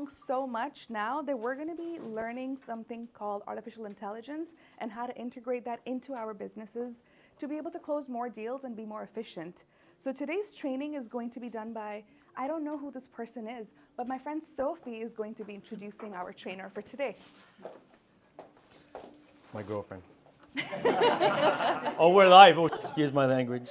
So much now that we're going to be learning something called artificial intelligence and how to integrate that into our businesses to be able to close more deals and be more efficient. So today's training is going to be done by, I don't know who this person is, but my friend Sophie is going to be introducing our trainer for today. It's my girlfriend. Oh, we're live. Oh, excuse my language.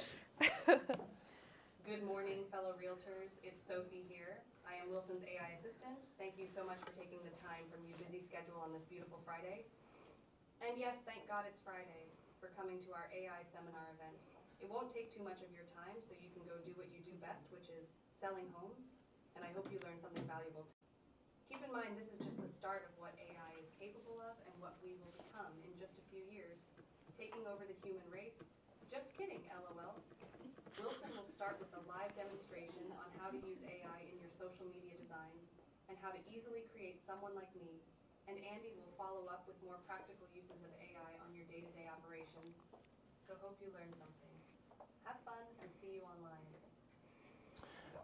Good morning, fellow realtors. It's Sophie here. I am Wilson's AI assistant. Thank you so much for taking the time from your busy schedule on this beautiful Friday. And yes, thank God it's Friday for coming to our AI seminar event. It won't take too much of your time, so you can go do what you do best, which is selling homes. And I hope you learn something valuable. Keep in mind, this is just the start of what AI is capable of and what we will become in just a few years, taking over the human race. Just kidding, LOL. Wilson will start with a live demonstration on how to use AI in your social media designs and how to easily create someone like me, and Andy will follow up with more practical uses of AI on your day-to-day operations. So hope you learned something. Have fun and see you online.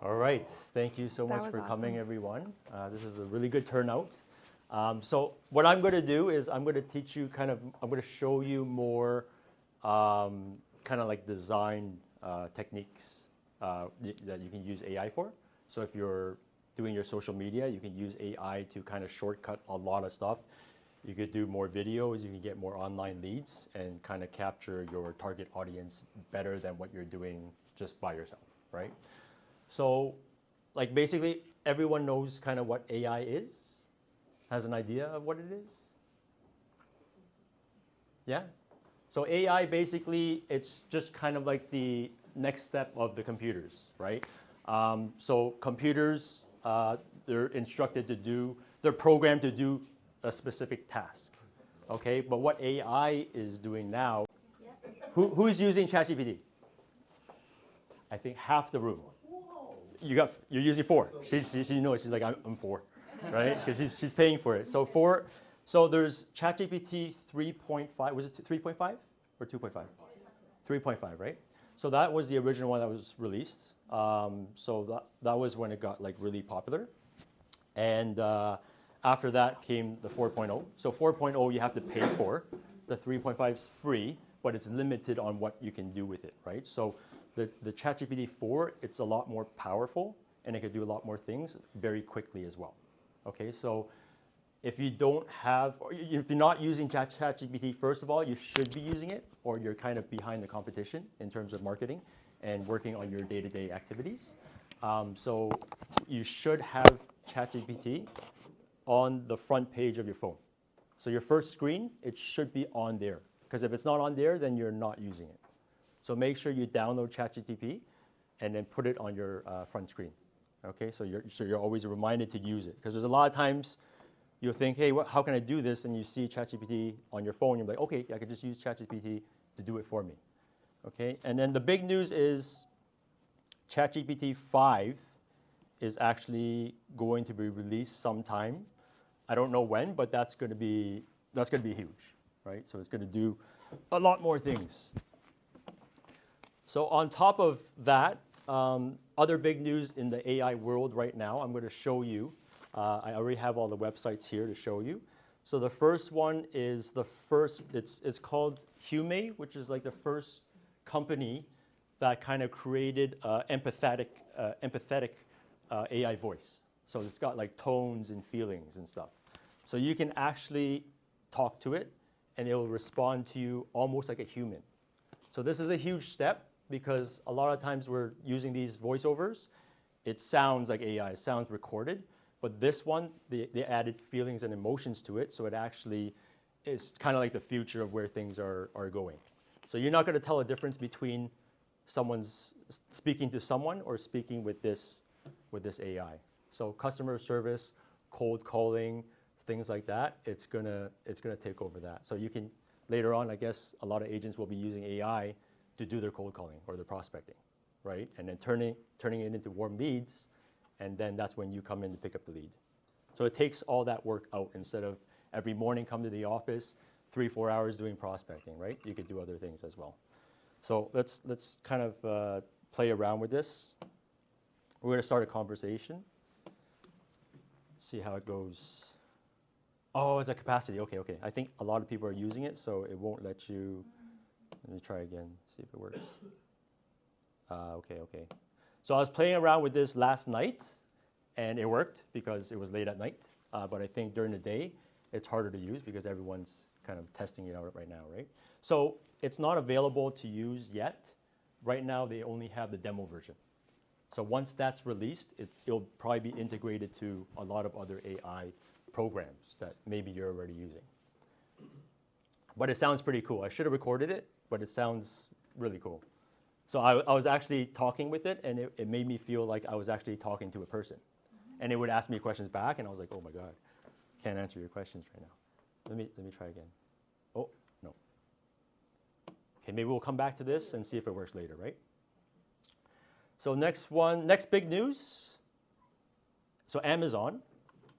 All right. Thank you so That much was for coming, awesome. everyone. This is a really good turnout. So what I'm going to do is I'm going to teach you I'm going to show you more kind of like design techniques that you can use AI for. So if you're doing your social media, you can use AI to kind of shortcut a lot of stuff. You could do more videos, you can get more online leads and kind of capture your target audience better than what you're doing just by yourself, right? So like basically everyone knows kind of what AI is, has an idea of what it is. Yeah? So AI basically, it's just kind of like the next step of the computers, right? So computers, they're instructed to do, they're programmed to do a specific task, okay? But what AI is doing now, who's using ChatGPT? I think half the room. You're using 4. She knows, she's like, I'm 4, right? Because she's paying for it. So there's ChatGPT 3.5, was it 3.5 or 2.5? 3.5, right? So that was the original one that was released. So that was when it got like really popular. And after that came the 4.0. So 4.0 you have to pay for. The 3.5 is free, but it's limited on what you can do with it, right? So the ChatGPT 4, it's a lot more powerful and it can do a lot more things very quickly as well. Okay, so if you don't have, or if you're not using ChatGPT, first of all, you should be using it, or you're kind of behind the competition in terms of marketing and working on your day-to-day activities. So you should have ChatGPT on the front page of your phone. So your first screen, it should be on there. Because if it's not on there, then you're not using it. So make sure you download ChatGPT and then put it on your front screen. Okay, so you're always reminded to use it. Because there's a lot of times you'll think, hey, how can I do this? And you see ChatGPT on your phone, you're like, okay, I can just use ChatGPT to do it for me. Okay, and then the big news is ChatGPT 5 is actually going to be released sometime. I don't know when, but that's going to be huge, right? So it's going to do a lot more things. So on top of that, other big news in the AI world right now, I'm going to show you. I already have all the websites here to show you. So the first one is it's called Hume, which is like the first company that kind of created empathetic AI voice. So it's got like tones and feelings and stuff. So you can actually talk to it and it will respond to you almost like a human. So this is a huge step because a lot of times we're using these voiceovers. It sounds like AI, it sounds recorded. But this one, they added feelings and emotions to it, so it actually is kind of like the future of where things are going. So you're not going to tell a difference between someone's speaking to someone or speaking with this AI. So customer service, cold calling, things like that, it's gonna take over that. So you can later on, I guess a lot of agents will be using AI to do their cold calling or their prospecting, right? And then turning it into warm leads. And then that's when you come in to pick up the lead. So it takes all that work out instead of every morning come to the office, 3-4 hours doing prospecting, right? You could do other things as well. So let's kind of play around with this. We're going to start a conversation. see how it goes. Oh, it's a capacity. Okay, okay. I think a lot of people are using it, so it won't let you. Let me try again, see if it works. Okay, okay. So I was playing around with this last night, and it worked because it was late at night. But I think during the day, it's harder to use because everyone's kind of testing it out right now, right? So it's not available to use yet. Right now, they only have the demo version. So once that's released, it'll probably be integrated to a lot of other AI programs that maybe you're already using. But it sounds pretty cool. I should have recorded it, but it sounds really cool. So I was actually talking with it, and it made me feel like I was actually talking to a person. And it would ask me questions back, and I was like, oh my God, can't answer your questions right now. Let me try again. Oh, no. Okay, maybe we'll come back to this and see if it works later, right? So next big news. So Amazon.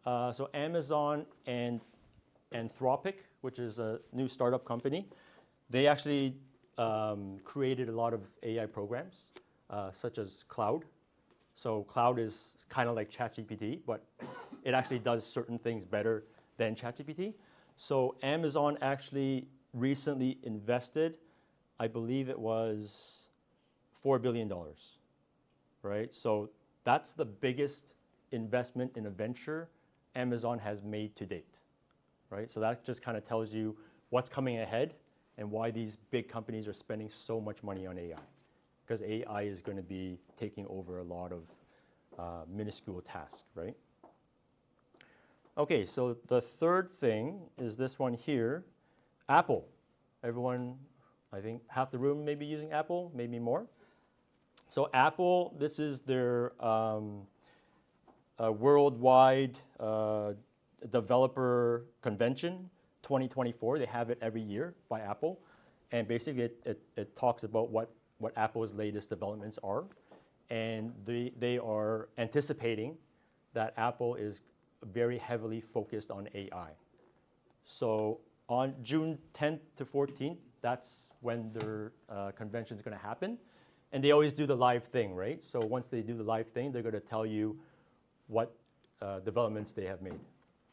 So Amazon and Anthropic, which is a new startup company, they actually created a lot of AI programs, such as Cloud. So Cloud is kind of like ChatGPT, but it actually does certain things better than ChatGPT. So Amazon actually recently invested, I believe it was $4 billion, right? So that's the biggest investment in a venture Amazon has made to date, right? So that just kind of tells you what's coming ahead and why these big companies are spending so much money on AI. Because AI is going to be taking over a lot of minuscule tasks, right? Okay, so the third thing is this one here, Apple. Everyone, I think half the room may be using Apple, maybe more. So Apple, this is their worldwide developer convention, 2024. They have it every year by Apple. And basically it talks about what Apple's latest developments are. And they are anticipating that Apple is very heavily focused on AI. So on June 10th to 14th, that's when their convention is going to happen. And they always do the live thing, right? So once they do the live thing, they're going to tell you what developments they have made,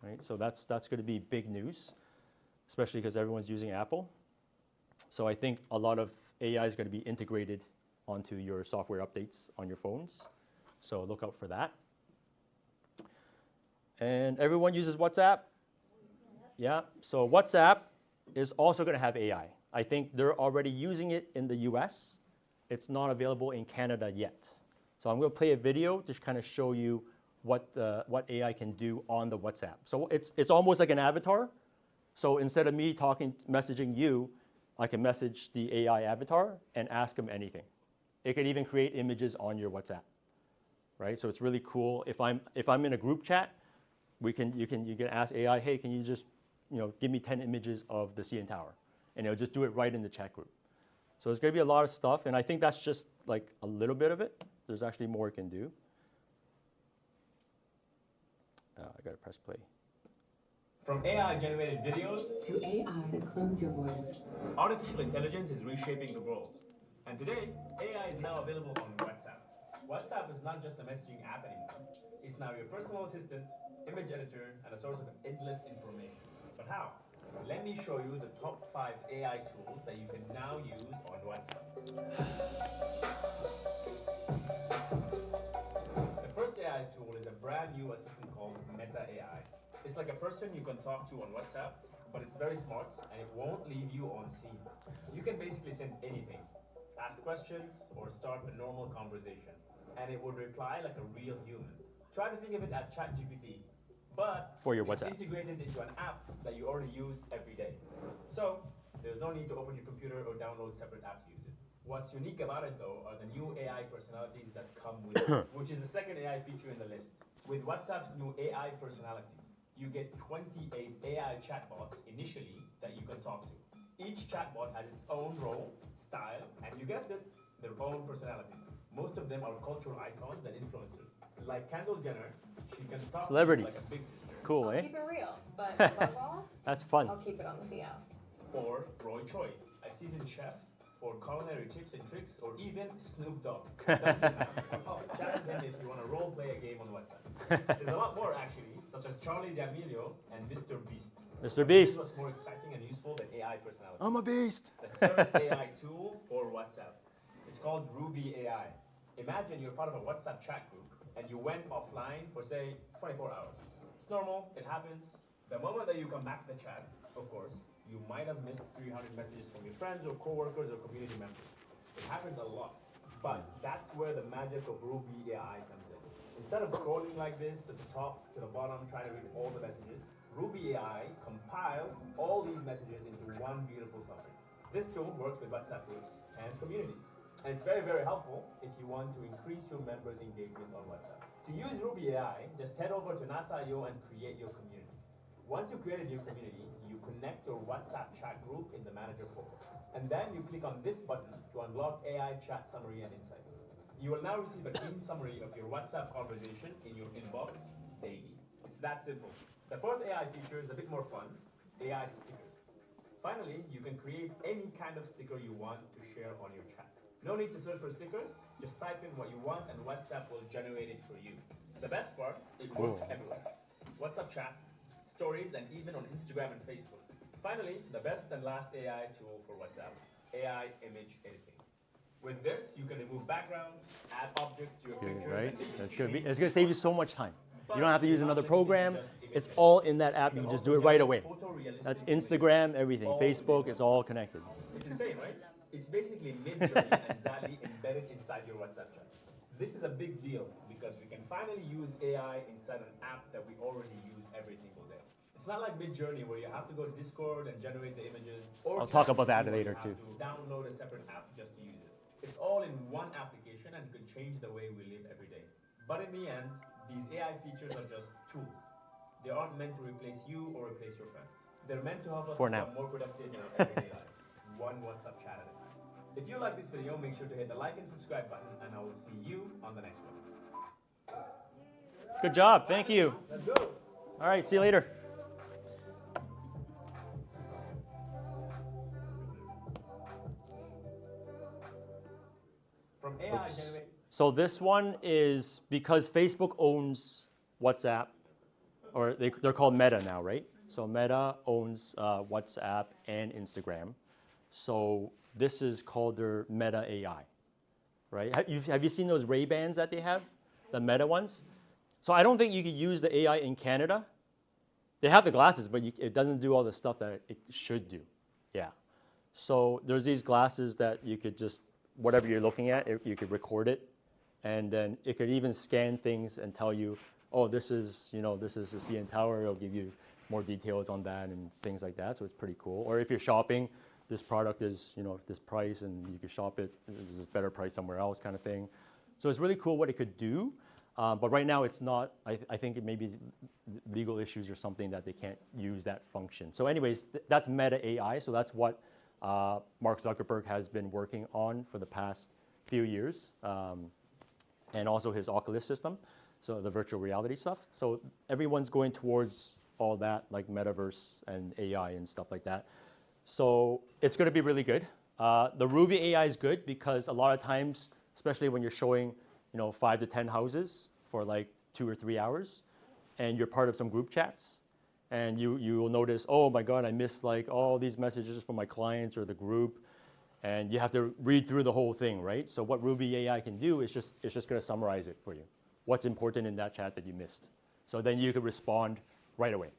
right? So that's going to be big news, especially because everyone's using Apple. So I think a lot of AI is going to be integrated onto your software updates on your phones. So look out for that. And everyone uses WhatsApp? Yeah, so WhatsApp is also going to have AI. I think they're already using it in the US. It's not available in Canada yet. So I'm going to play a video to kind of show you what AI can do on the WhatsApp. So it's almost like an avatar. So instead of me messaging you, I can message the AI avatar and ask them anything. It can even create images on your WhatsApp, right? So it's really cool. If I'm in a group chat, you can ask AI, hey, can you just give me 10 images of the CN Tower, and it'll just do it right in the chat group. So there's going to be a lot of stuff, and I think that's just like a little bit of it. There's actually more it can do. I got to press play. From AI-generated videos to AI that clones your voice, artificial intelligence is reshaping the world. And today, AI is now available on WhatsApp. WhatsApp is not just a messaging app anymore. It's now your personal assistant, image editor, and a source of endless information. But how? Let me show you the top 5 AI tools that you can now use on WhatsApp. The first AI tool is a brand new assistant called Meta AI. It's like a person you can talk to on WhatsApp, but it's very smart and it won't leave you on scene. You can basically send anything, ask questions, or start a normal conversation, and it would reply like a real human. Try to think of it as ChatGPT, but for your it's WhatsApp. integrated into an app that you already use every day. So there's no need to open your computer or download separate app to use it. What's unique about it though are the new AI personalities that come with it, which is the second AI feature in the list. With WhatsApp's new AI personalities, you get 28 AI chatbots initially that you can talk to. Each chatbot has its own role, style, and you guessed it, their own personalities. Most of them are cultural icons and influencers. Like Kendall Jenner, she can talk Celebrities. to you like a big sister. Cool, I'll eh? keep it real, but above all, That's fun. I'll keep it on the DL. Or Roy Choi, a seasoned chef for culinary tips and tricks, or even Snoop Dogg. Challenge him if you want to role play a game on WhatsApp. There's a lot more actually, such as Charlie D'Amelio and Mr. Beast. Mr. This Beast. was more exciting and useful than AI personality. I'm a beast. The third AI tool for WhatsApp. It's called Ruby AI. Imagine you're part of a WhatsApp chat group and you went offline for say 24 hours. It's normal, it happens. The moment that you come back to the chat, of course, you might have missed 300 messages from your friends or coworkers or community members. It happens a lot. But that's where the magic of Ruby AI comes in. Instead of scrolling like this at the top to the bottom trying to read all the messages, Ruby AI compiles all these messages into one beautiful summary. This tool works with WhatsApp groups and communities. And it's very, very helpful if you want to increase your members' engagement on WhatsApp. To use Ruby AI, just head over to NASA.io and create your community. Once you created your community, you connect your WhatsApp chat group in the manager portal. And then you click on this button to unlock AI chat summary and insights. You will now receive a clean summary of your WhatsApp conversation in your inbox daily. It's that simple. The fourth AI feature is a bit more fun, AI stickers. Finally, you can create any kind of sticker you want to share on your chat. No need to search for stickers, just type in what you want and WhatsApp will generate it for you. The best part, it works everywhere. WhatsApp chat, stories, and even on Instagram and Facebook. Finally, the best and last AI tool for WhatsApp, AI image editing. With this, you can remove backgrounds, add objects to your Good, pictures. right? And even That's good. change It's going to save you so much time. but You don't have to it's use not another limited to program. just It's images. all in that app. You You can just also do it right generate away. photorealistic That's images Instagram, everything. all Facebook, within it's all connected. It's insane, right? It's basically Midjourney and DALL-E embedded inside your WhatsApp chat. This is a big deal because we can finally use AI inside an app that we already use every single day. It's not like Midjourney where you have to go to Discord and generate the images. Or I'll talk about that ChatGPT where later, you have too. to download a separate app just to use it. It's all in one application and could change the way we live every day. But in the end, these AI features are just tools. They aren't meant to replace you or replace your friends. They're meant to help us For become now. more productive in our everyday lives, one WhatsApp chat at a time. If you like this video, make sure to hit the like and subscribe button, and I will see you on the next one. Good job. Thank you. Let's go! All right. See you later. From AI generate. So this one is because Facebook owns WhatsApp, or they're called Meta now, right? So Meta owns WhatsApp and Instagram. So this is called their Meta AI, right? Have you seen those Ray-Bans that they have, the Meta ones? So I don't think you could use the AI in Canada. They have the glasses, but it doesn't do all the stuff that it should do. Yeah. So there's these glasses that you could just, whatever you're looking at, you could record it, and then it could even scan things and tell you, oh, this is the CN Tower. It'll give you more details on that and things like that. So it's pretty cool. Or if you're shopping, this product is this price, and you can shop it. There's a better price somewhere else, kind of thing. So it's really cool what it could do. But right now it's not. I think it may be legal issues or something that they can't use that function. So anyways, that's Meta AI. So that's what Mark Zuckerberg has been working on for the past few years, and also his Oculus system, so the virtual reality stuff. So everyone's going towards all that, like metaverse and AI and stuff like that. So it's going to be really good. The Ruby AI is good because a lot of times, especially when you're showing 5 to 10 houses for like 2 or 3 hours, and you're part of some group chats, and you will notice, oh my God, I missed like all these messages from my clients or the group, and you have to read through the whole thing, right? So what Ruby AI can do is it's just going to summarize it for you. What's important in that chat that you missed? So then you can respond right away.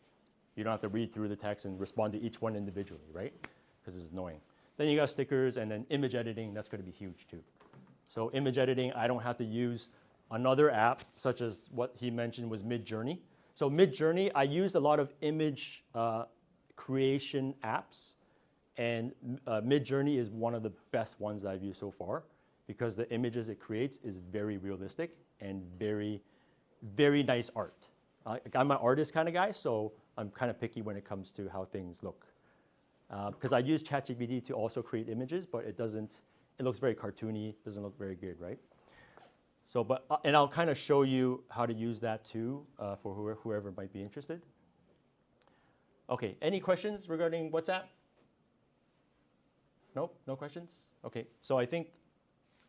You don't have to read through the text and respond to each one individually, right? Because it's annoying. Then you got stickers, and then image editing. That's going to be huge too. So image editing, I don't have to use another app such as what he mentioned was Midjourney. So Midjourney, I used a lot of image creation apps, and Midjourney is one of the best ones that I've used so far because the images it creates is very realistic and very, very nice art. I'm an artist kind of guy, so I'm kind of picky when it comes to how things look. Because I use ChatGPT to also create images, but it looks very cartoony, doesn't look very good, right? So, and I'll kind of show you how to use that too for whoever might be interested. Okay, any questions regarding WhatsApp? Nope, no questions? Okay, so I think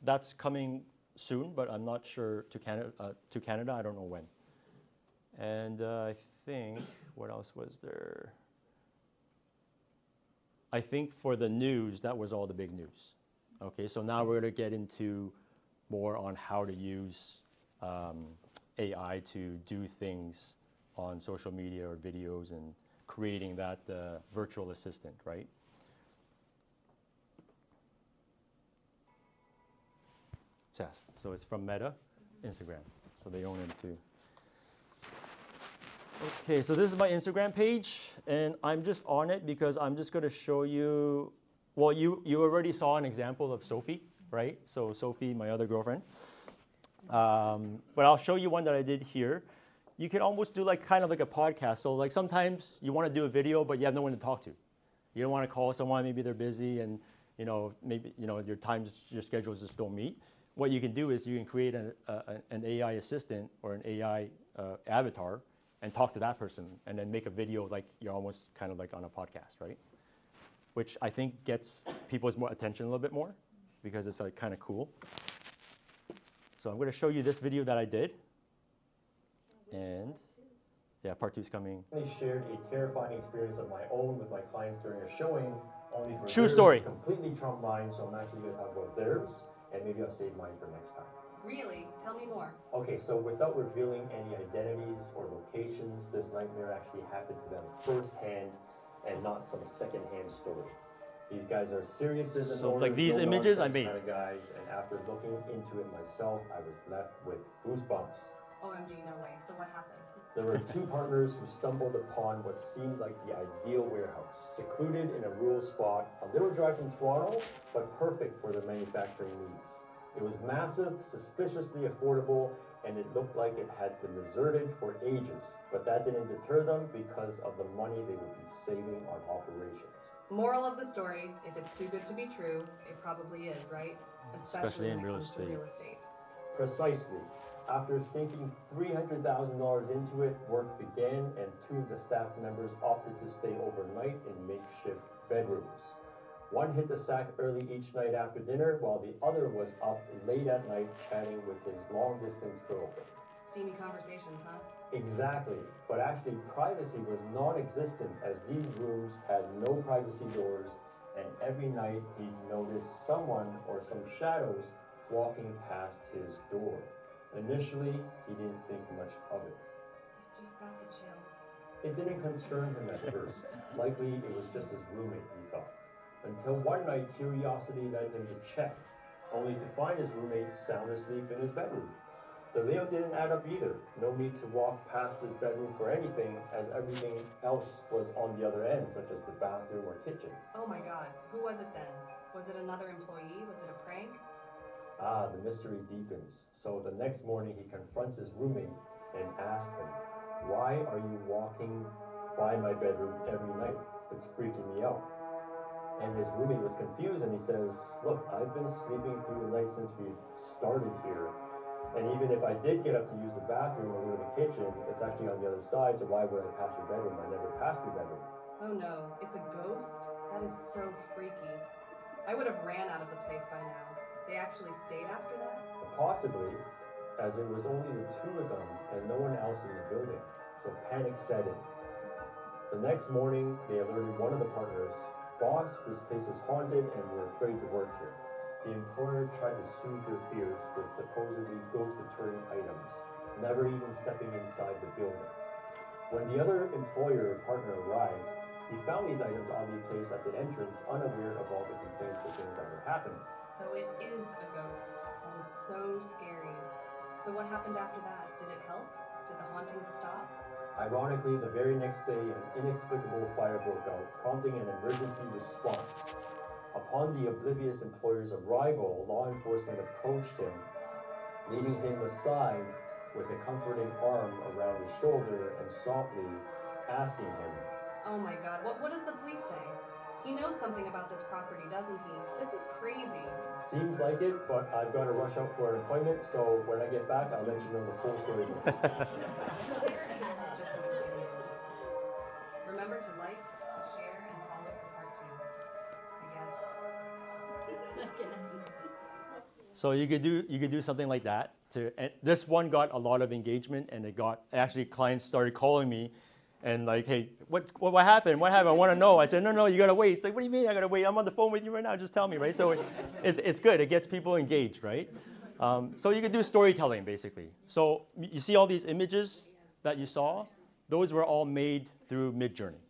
that's coming soon, but I'm not sure to Canada, I don't know when. And I think, what else was there? I think for the news, that was all the big news. Okay, so now we're going to get into more on how to use AI to do things on social media or videos and creating that virtual assistant, right? Yes, so it's from Meta, Instagram. So they own it too. Okay, so this is my Instagram page, and I'm just on it because I'm just going to show you, well, you already saw an example of Sophie, right? So Sophie, my other girlfriend. But I'll show you one that I did here. You can almost do like kind of like a podcast. So like sometimes you want to do a video, but you have no one to talk to. You don't want to call someone, maybe they're busy, and maybe your schedules just don't meet. What you can do is you can create an AI assistant or an AI avatar and talk to that person and then make a video like you're almost kind of like on a podcast, right? Which I think gets people's more attention a little bit more because it's like kind of cool. So I'm going to show you this video that I did. And yeah, part 2 is coming. I shared a terrifying experience of my own with my clients during a showing, only for True theirs story. to completely trump mine, so I'm actually going to talk about theirs, and maybe I'll save mine for next time. Really? Tell me more. Okay, so without revealing any identities or locations, this nightmare actually happened to them firsthand and not some secondhand story. These guys are serious business So, owners, like these no images I nonsense made. kind of guys, and after looking into it myself, I was left with goosebumps. OMG, no way. So what happened? There were 2 partners who stumbled upon what seemed like the ideal warehouse, secluded in a rural spot, a little drive from Toronto, but perfect for their manufacturing needs. It was massive, suspiciously affordable, and it looked like it had been deserted for ages. But that didn't deter them because of the money they would be saving on operations. Moral of the story, if it's too good to be true, it probably is, right? Especially in when it real comes to estate. real estate. Precisely. After sinking $300,000 into it, work began, and 2 of the staff members opted to stay overnight in makeshift bedrooms. One hit the sack early each night after dinner, while the other was up late at night chatting with his long-distance girlfriend. Steamy conversations, huh? Exactly, but actually privacy was non-existent as these rooms had no privacy doors, and every night he'd notice someone or some shadows walking past his door. Initially, he didn't think much of it. Just got the chills. It didn't concern him at first. Likely it was just his roommate, he thought. Until one night, curiosity led him to check, only to find his roommate sound asleep in his bedroom. The layout didn't add up either. No need to walk past his bedroom for anything, as everything else was on the other end, such as the bathroom or kitchen. Oh my god, who was it then? Was it another employee? Was it a prank? Ah, the mystery deepens. So the next morning he confronts his roommate and asks him, "Why are you walking by my bedroom every night? It's freaking me out." And his roommate was confused and he says, "Look, I've been sleeping through the night since we started here. And even if I did get up to use the bathroom or go to the kitchen, it's actually on the other side, so why would I pass your bedroom? I never passed your bedroom." Oh no, it's a ghost? That is so freaky. I would have ran out of the place by now. They actually stayed after that? Possibly, as it was only the 2 of them and no one else in the building, so panic set in. The next morning, they alerted one of the partners, "Boss, this place is haunted and we're afraid to work here." The employer tried to soothe their fears with supposedly ghost-deterring items, never even stepping inside the building. When the other employer partner arrived, he found these items oddly placed at the entrance, unaware of all the complaints of things that were happening. So it is a ghost. That is so scary. So what happened after that? Did it help? Did the haunting stop? Ironically, the very next day, an inexplicable fire broke out, prompting an emergency response. Upon the oblivious employer's arrival, law enforcement approached him, leading him aside with a comforting arm around his shoulder and softly asking him, Oh my god, what does the police say? He knows something about this property, doesn't he? This is crazy. "Seems like it, but I've got to rush out for an appointment, so when I get back, I'll let you know the full story." Just an example. Remember to like, share, and follow for part 2. I guess. So you could do something like that. And this one got a lot of engagement, and actually clients started calling me And like, hey, what happened? What happened? I want to know. I said, no, you got to wait. It's like, what do you mean I got to wait? I'm on the phone with you right now. Just tell me, right? So it's good. It gets people engaged, right? So you could do storytelling, basically. So you see all these images that you saw? Those were all made through Midjourney.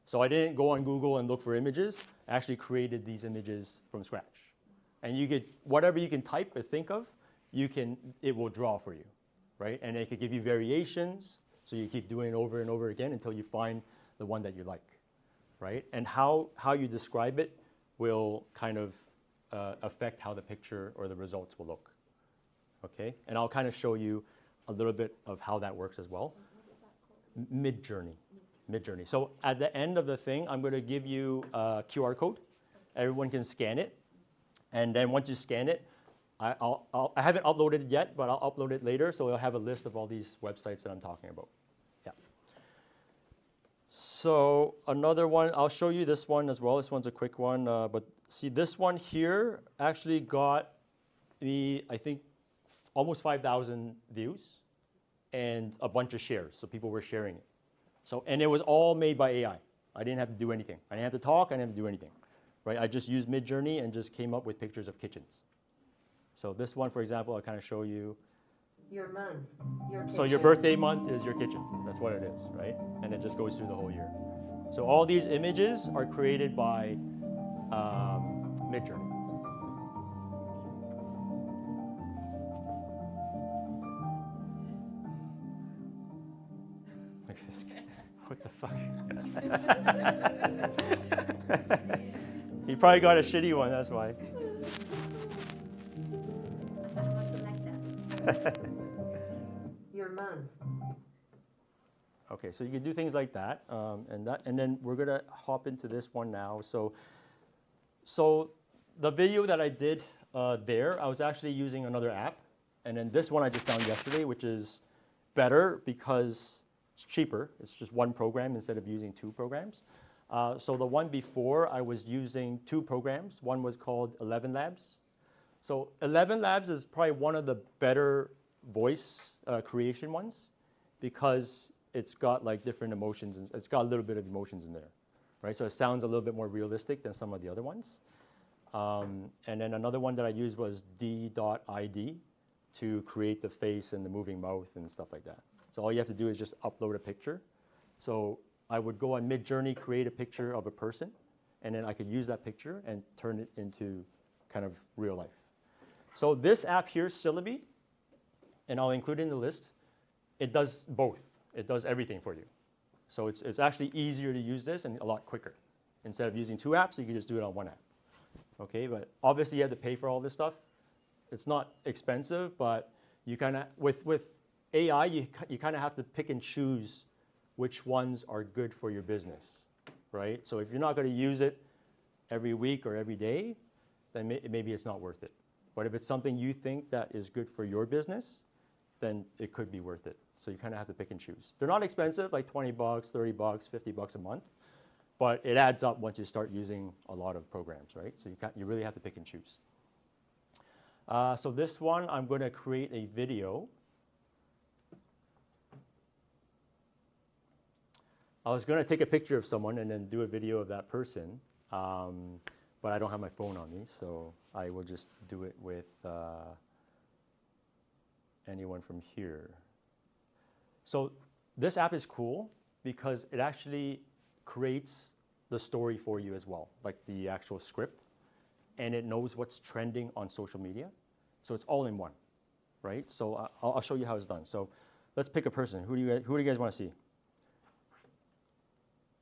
So I didn't go on Google and look for images. I actually created these images from scratch. And you could, whatever you can type or think of, it will draw for you, right? And it could give you variations. So you keep doing it over and over again until you find the one that you like, right? And how you describe it will kind of affect how the picture or the results will look, okay? And I'll kind of show you a little bit of how that works as well. Midjourney. So at the end of the thing, I'm going to give you a QR code. Everyone can scan it. And then once you scan it, I haven't uploaded it yet, but I'll upload it later. So I'll have a list of all these websites that I'm talking about. Yeah. So another one, I'll show you this one as well. This one's a quick one. But see, this one here actually got me, I think, almost 5,000 views and a bunch of shares. So people were sharing it. So, and it was all made by AI. I didn't have to do anything. I didn't have to talk. I didn't have to do anything. Right? I just used Midjourney and just came up with pictures of kitchens. So this one, for example, I'll kind of show you. Your month, your kitchen. So your birthday month is your kitchen. That's what it is, right? And it just goes through the whole year. So all these images are created by Midjourney. Look at this guy. What the fuck? He probably got a shitty one, that's why. Your month. Okay, so you can do things like that, and then we're gonna hop into this one now. So the video that I did there, I was actually using another app, and then this one I just found yesterday, which is better because it's cheaper. It's just one program instead of using two programs. So the one before, I was using two programs. One was called 11 Labs. So 11 Labs is probably one of the better voice creation ones because it's got like different emotions and it's got a little bit of emotions in there, right? So it sounds a little bit more realistic than some of the other ones. And then another one that I used was D.ID to create the face and the moving mouth and stuff like that. So all you have to do is just upload a picture. So I would go on Midjourney, create a picture of a person, and then I could use that picture and turn it into kind of real life. So this app here, Syllabi, and I'll include it in the list, it does both. It does everything for you. So it's actually easier to use this and a lot quicker. Instead of using two apps, you can just do it on one app. Okay, but obviously you have to pay for all this stuff. It's not expensive, but you kind of, with AI, you kind of have to pick and choose which ones are good for your business, right? So if you're not going to use it every week or every day, then maybe it's not worth it. But if it's something you think that is good for your business, then it could be worth it. So you kind of have to pick and choose. They're not expensive, like 20 bucks, 30 bucks, 50 bucks a month, but it adds up once you start using a lot of programs, right? So you really have to pick and choose. So this one, I'm going to create a video. I was going to take a picture of someone and then do a video of that person, but I don't have my phone on me, so I will just do it with anyone from here. So this app is cool because it actually creates the story for you as well, like the actual script, and it knows what's trending on social media. So it's all in one, right? So I'll show you how it's done. So let's pick a person. Who do you guys want to see?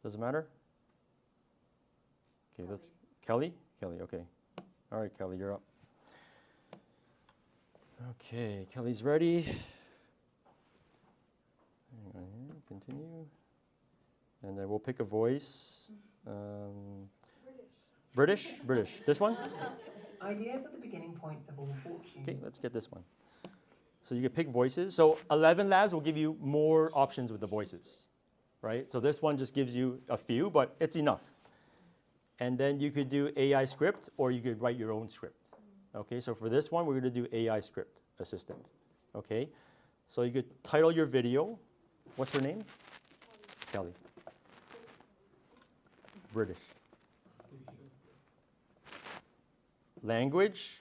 Does it matter? Okay, let's Kelly, okay. All right, Kelly, you're up. Okay, Kelly's ready. Hang on here, continue. And then we'll pick a voice. British. This one? Ideas are the beginning points of all fortunes. Okay, let's get this one. So you can pick voices. So 11 Labs will give you more options with the voices, right? So this one just gives you a few, but it's enough. And then you could do AI script, or you could write your own script. Okay, so for this one, we're going to do AI script assistant. Okay, so you could title your video. What's her name? Kelly. British. Language.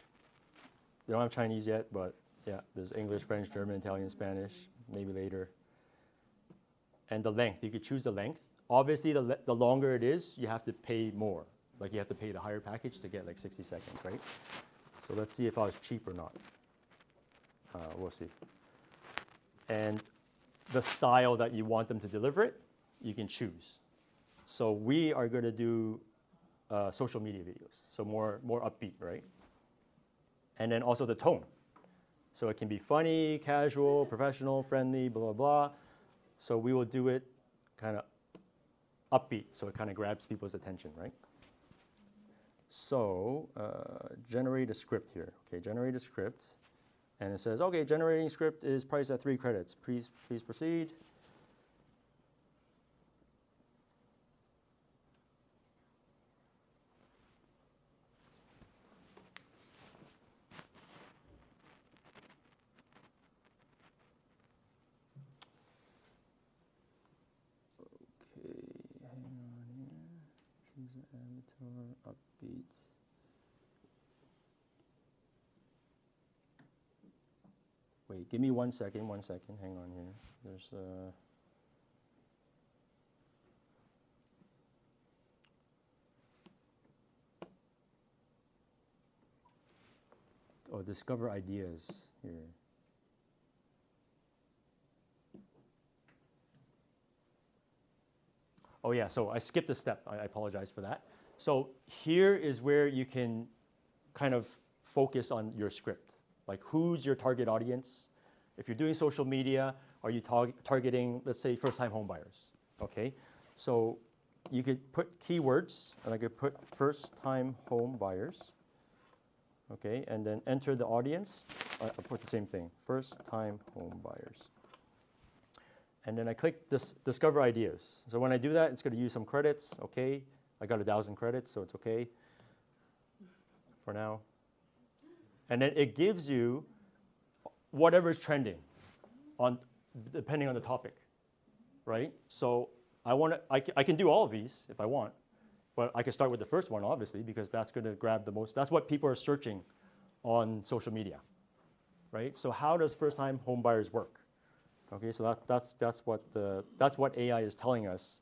They don't have Chinese yet, but yeah, there's English, French, German, Italian, Spanish, maybe later. And the length, you could choose the length. Obviously, the longer it is, you have to pay more. Like you have to pay the higher package to get like 60 seconds, right? So let's see if I was cheap or not. We'll see. And the style that you want them to deliver it, you can choose. So we are going to do social media videos, so more upbeat, right? And then also the tone. So it can be funny, casual, professional, friendly, blah, blah, blah. So we will do it kind of upbeat, so it kind of grabs people's attention, right? So generate a script here. Okay, generate a script. And it says, okay, generating script is priced at 3 credits. Please proceed. Avatar, upbeat. Wait, give me 1 second, 1 second. Hang on here. There's oh, discover ideas here. Oh yeah, so I skipped a step. I apologize for that. So here is where you can kind of focus on your script. Like who's your target audience? If you're doing social media, are you targeting, let's say, first-time home buyers? Okay, so you could put keywords, and I could put first-time home buyers. Okay, and then enter the audience. I put the same thing, first-time home buyers. And then I click discover ideas. So when I do that, it's going to use some credits. Okay, I got 1,000 credits, so it's okay for now. And then it gives you whatever is trending, depending on the topic, right? So I can do all of these if I want, but I can start with the first one, obviously, because that's going to grab the most. That's what people are searching on social media, right? So how does first-time home buyers work? Okay, so that's what AI is telling us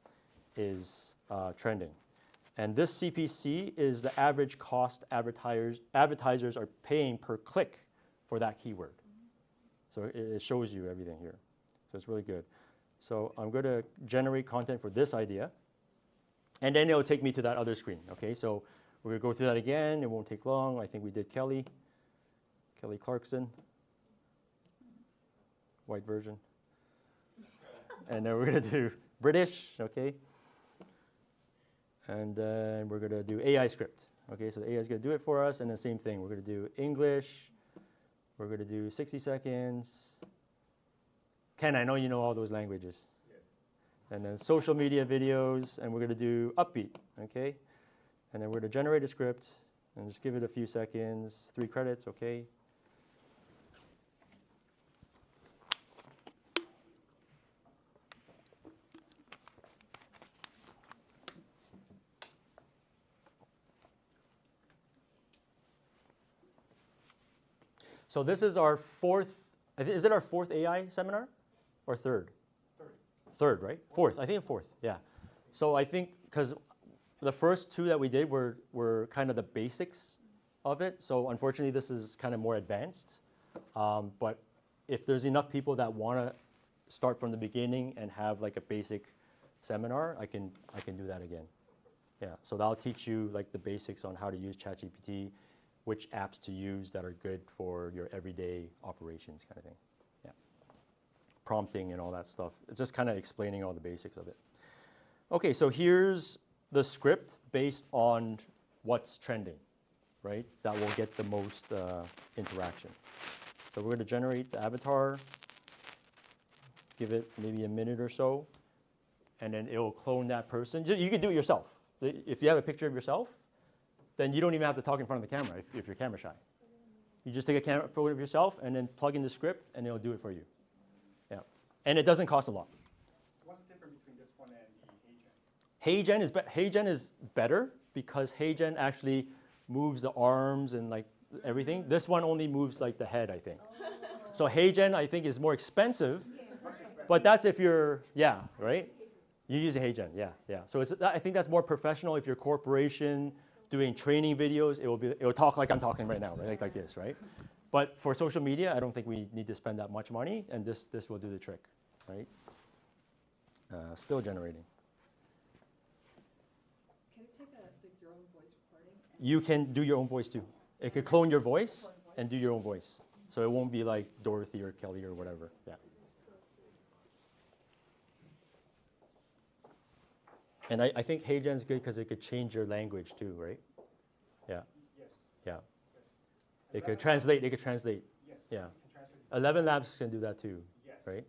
is trending. And this CPC is the average cost advertisers are paying per click for that keyword. So it shows you everything here. So it's really good. So I'm going to generate content for this idea. And then it'll take me to that other screen. Okay, so we're going to go through that again. It won't take long. I think we did Kelly Clarkson, white version. And then we're going to do British, okay? And then we're going to do AI script. Okay, so the AI is going to do it for us, and the same thing. We're going to do English. We're going to do 60 seconds. Ken, I know you know all those languages. Yes. And then social media videos, and we're going to do upbeat, okay? And then we're going to generate a script, and just give it a few seconds. 3 credits, okay? So this is our fourth, is it our fourth AI seminar or third? Third, right? Fourth, I think fourth, yeah. So I think, because the first 2 that we did were kind of the basics of it. So unfortunately, this is kind of more advanced. But if there's enough people that want to start from the beginning and have like a basic seminar, I can do that again. Yeah, so that'll teach you like the basics on how to use ChatGPT, which apps to use that are good for your everyday operations kind of thing. Yeah. Prompting and all that stuff. It's just kind of explaining all the basics of it. Okay, so here's the script based on what's trending, right? That will get the most interaction. So we're going to generate the avatar, give it maybe a minute or so, and then it will clone that person. You can do it yourself. If you have a picture of yourself, then you don't even have to talk in front of the camera if you're camera shy. You just take a camera photo of yourself and then plug in the script, and it'll do it for you. Yeah, and it doesn't cost a lot. What's the difference between this one and HeyGen is better because HeyGen actually moves the arms and like everything. This one only moves like the head, I think. So HeyGen, I think, is more expensive, but that's if you're, yeah, right? You're using HeyGen, yeah. So I think that's more professional. If you're a corporation doing training videos, it will talk like I'm talking right now, right? Like this, right? But for social media, I don't think we need to spend that much money, and this will do the trick, right? Still generating. Can it take your own voice recording? You can do your own voice too. It could clone your voice and do your own voice. So it won't be like Dorothy or Kelly or whatever. Yeah. And I think HeyGen's good because it could change your language too, right? Yeah. Yes. Yeah. Yes. It could translate. Yes. Yeah. Can translate. 11 Labs can do that too, Yes. right?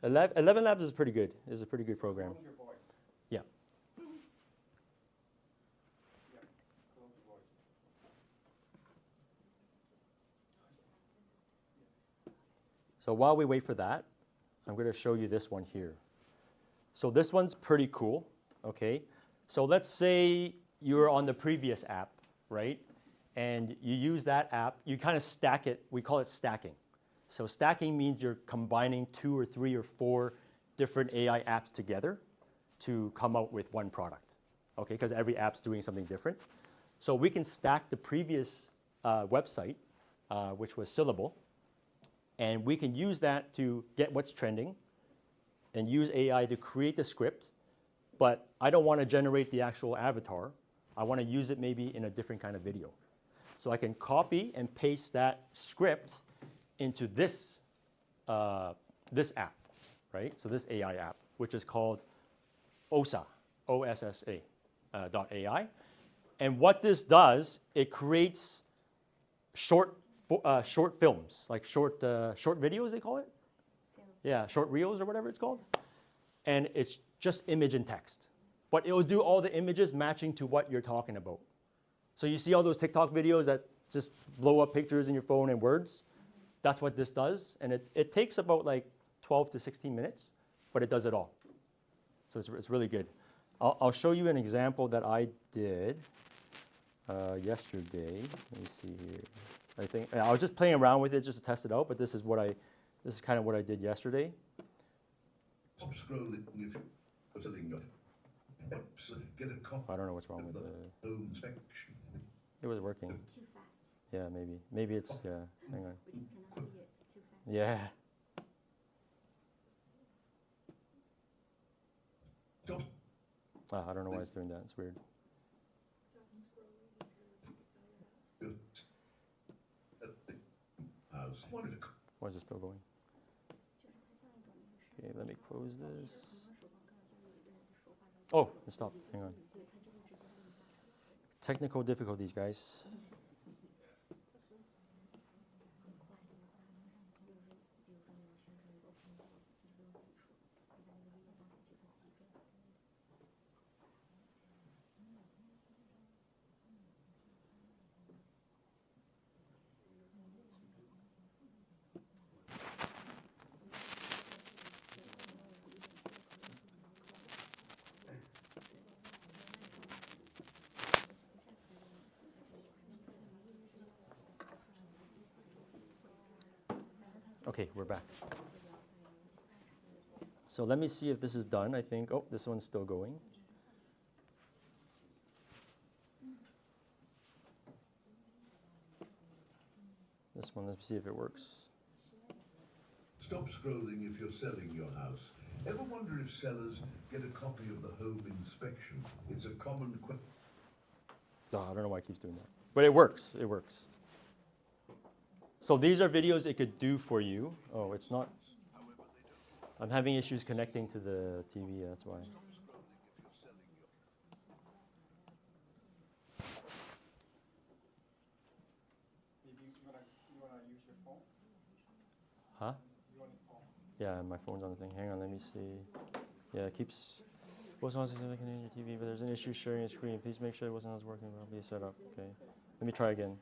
11 Labs. 11 Labs is pretty good. Is a pretty good program. Clone your voice. Yeah. Yeah. Clone your voice. So while we wait for that, I'm going to show you this one here. So this one's pretty cool, okay? So let's say you're on the previous app, right? And you use that app, you kind of stack it, we call it stacking. So stacking means you're combining 2 or 3 or 4 different AI apps together to come out with one product, okay? Because every app's doing something different. So we can stack the previous website, which was Syllable, and we can use that to get what's trending and use AI to create the script. But I don't want to generate the actual avatar. I want to use it maybe in a different kind of video. So I can copy and paste that script into this app, right? So this AI app, which is called OSSA, O-S-S-A, .ai. And what this does, it creates short films, like short videos, they call it? Yeah, short reels or whatever it's called. And it's just image and text. But it will do all the images matching to what you're talking about. So you see all those TikTok videos that just blow up pictures in your phone and words? That's what this does. And it takes about like 12 to 16 minutes, but it does it all. So it's really good. I'll show you an example that I did yesterday. Let me see here. I think I was just playing around with it just to test it out, but this is kind of what I did yesterday. Stop scrolling if you're selling your get a copy. I don't know what's wrong with the the. home inspection. It was working. It's too fast. Yeah, maybe. Maybe it's yeah. Hang on. We just cannot see it. It's too fast. Yeah. Stop. I don't know why it's doing that. It's weird. House. Wanted to Why is it still going? Okay, let me close this. Oh, it stopped. Hang on. Technical difficulties, guys. Okay, we're back. So let me see if this is done. I think, oh, this one's still going. This one, let's see if it works. stop scrolling if you're selling your house. Ever wonder if sellers get a copy of the home inspection? It's a common question. Oh, I don't know why it keeps doing that. But it works. It works. So these are videos it could do for you. Oh, it's not. I'm having issues connecting to the TV, that's why. You wanna use your phone? Huh? You want your phone? Yeah, my phone's on the thing. Hang on, let me see. Yeah, it keeps. Wasn't on connecting to your TV, but there's an issue sharing a screen. Please make sure it wasn't working properly set up. Okay. Let me try again.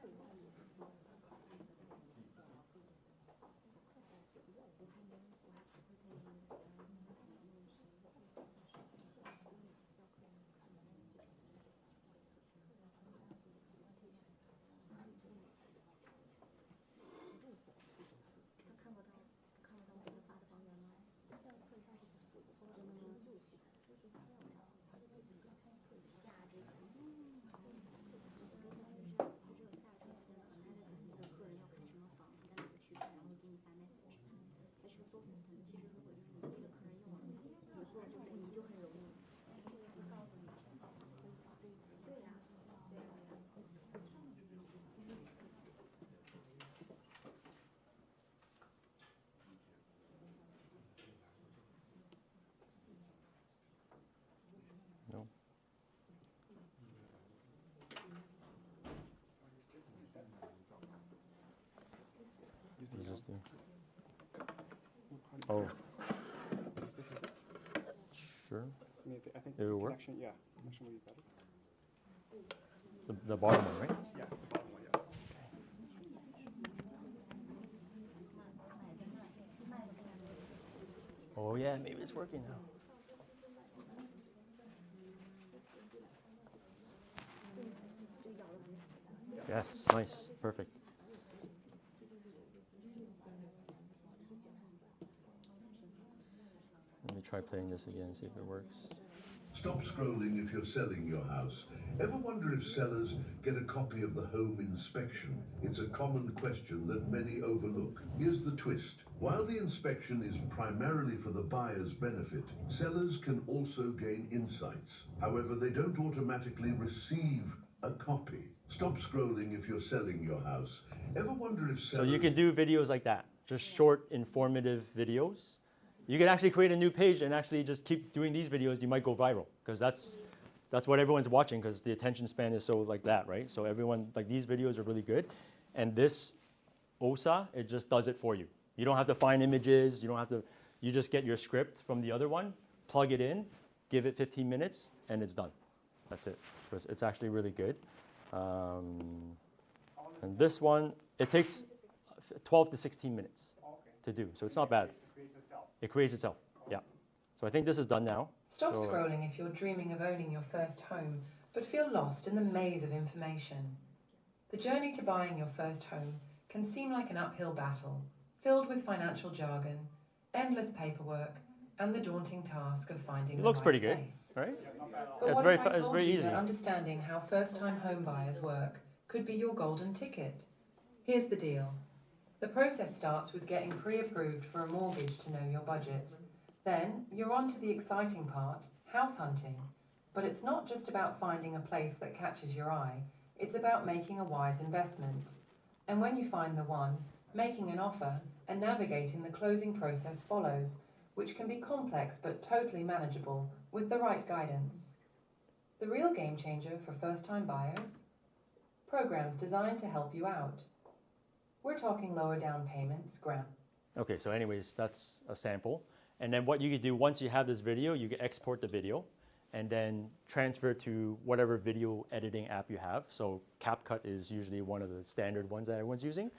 No. What does this do? Oh, sure. I think It will work? connection, yeah, connection will be better. The bottom one, right? Yeah, it's the bottom one, yeah. Oh yeah, maybe it's working now. Yes, nice, perfect. Let me try playing this again, see if it works. Stop scrolling if you're selling your house. Ever wonder if sellers get a copy of the home inspection? It's a common question that many overlook. Here's the twist. While the inspection is primarily for the buyer's benefit, sellers can also gain insights. However, they don't automatically receive a copy. Stop scrolling if you're selling your house. Ever wonder if sellers... So you can do videos like that, just short, informative videos. You can actually create a new page and actually just keep doing these videos. You might go viral because that's what everyone's watching because the attention span is so like that, right? So everyone, like these videos are really good. And this OSA, it just does it for you. You don't have to find images. You don't have to, you just get your script from the other one, plug it in, give it 15 minutes, and it's done. That's it. It's actually really good. And this one, it takes 12 to 16 minutes to do. So it's not bad. It creates itself, yeah. So I think this is done now. Stop scrolling if you're dreaming of owning your first home, but feel lost in the maze of information. The journey to buying your first home can seem like an uphill battle, filled with financial jargon, endless paperwork, and the daunting task of finding the right looks pretty good, place. right? But It's what very, if I it's told very you easy. that understanding how first-time home buyers work could be your golden ticket? Here's the deal. The process starts with getting pre-approved for a mortgage to know your budget. Then you're on to the exciting part, house hunting. But it's not just about finding a place that catches your eye, it's about making a wise investment. And when you find the one, making an offer and navigating the closing process follows, which can be complex but totally manageable with the right guidance. The real game changer for first-time buyers? Programs designed to help you out. We're talking lower down payments, grant. Okay, so anyways, that's a sample. And then what you could do once you have this video, you can export the video and then transfer to whatever video editing app you have. So CapCut is usually one of the standard ones that everyone's using.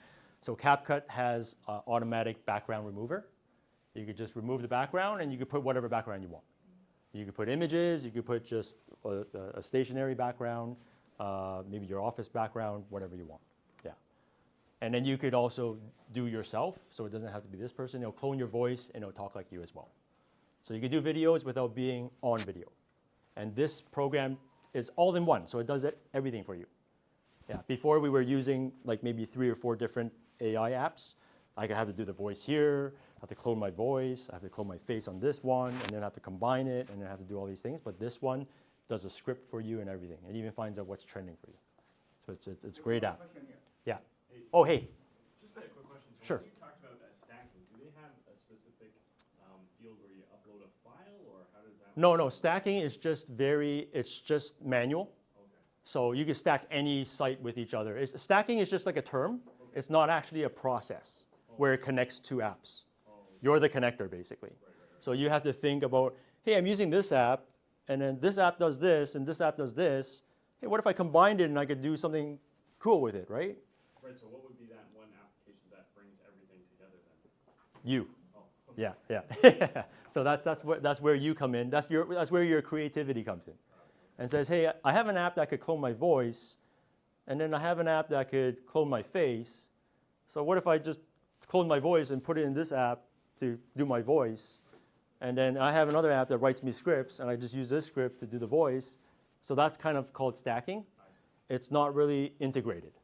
So CapCut has automatic background remover. You could just remove the background and you could put whatever background you want. You could put images, you could put just a stationary background, maybe your office background, whatever you want. Yeah. And then you could also do yourself, so it doesn't have to be this person. It'll clone your voice and it'll talk like you as well. So you can do videos without being on video. And this program is all in one, so it does everything for you. Yeah. Before we were using like maybe 3 or 4 different AI apps. I have to do the voice here, I have to clone my voice, I have to clone my face on this one, and then I have to combine it, and then I have to do all these things. But this one does a script for you and everything. It even finds out what's trending for you. So it's a great app. Yeah. Oh, hey. Just a quick question. So Sure. when you talked about stacking, do they have a specific field where you upload a file, or how does that work? No, stacking is just it's just manual. Okay. So you can stack any site with each other. Stacking is just like a term. Okay. It's not actually a process where it connects 2 apps. You're the connector, basically. Right. So you have to think about, hey, I'm using this app, and then this app does this, and this app does this. Hey, what if I combined it and I could do something cool with it, right? Right, so what would be that one application that brings everything together then? You. Oh, okay. Yeah. So that's where you come in. That's where your creativity comes in. And says, hey, I have an app that could clone my voice, and then I have an app that could clone my face. So what if I just clone my voice and put it in this app to do my voice? And then I have another app that writes me scripts, and I just use this script to do the voice. So that's kind of called stacking. It's not really integrated.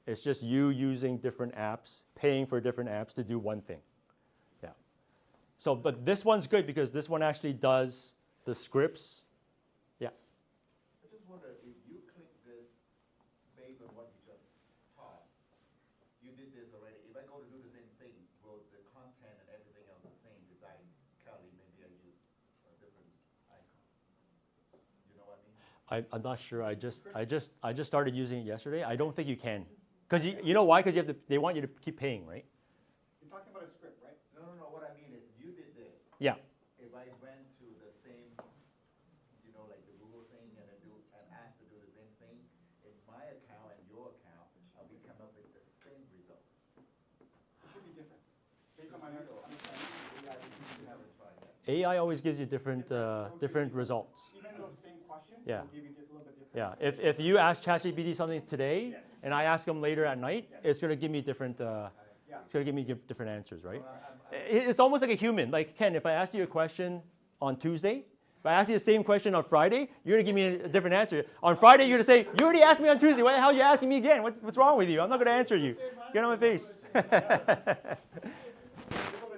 It's just you using different apps, paying for different apps to do one thing. Yeah. So, but this one's good because this one actually does the scripts. Yeah. I just wonder if you click this based on what you just taught, you did this already. If I go to do the same thing, will the content and everything else the same design? Kelly, maybe I use a different icon. You know what I mean? I'm not sure. I just started using it yesterday. I don't think you can, because you know why? Because you have to. They want you to keep paying, right? You're talking about a script, right? No. What I mean is, you did this. Yeah. If I went to the same, you know, like the Google thing, and asked to do the same thing, in my account and your account, we come up with the same result. It should be different. Based on my understanding, You haven't tried that. AI always gives you different different results. even though the same question, Yeah. will give you a little bit different. Yeah. If you ask ChatGPT something today, and I ask them later at night, it's going to give me different. It's going to give me different answers, right? It's almost like a human. Like Ken, if I ask you a question on Tuesday, if I ask you the same question on Friday, you're going to give me a different answer. On Friday, you're going to say, "You already asked me on Tuesday. Why the hell are you asking me again? What's wrong with you? I'm not going to answer you. Get on my face." It's a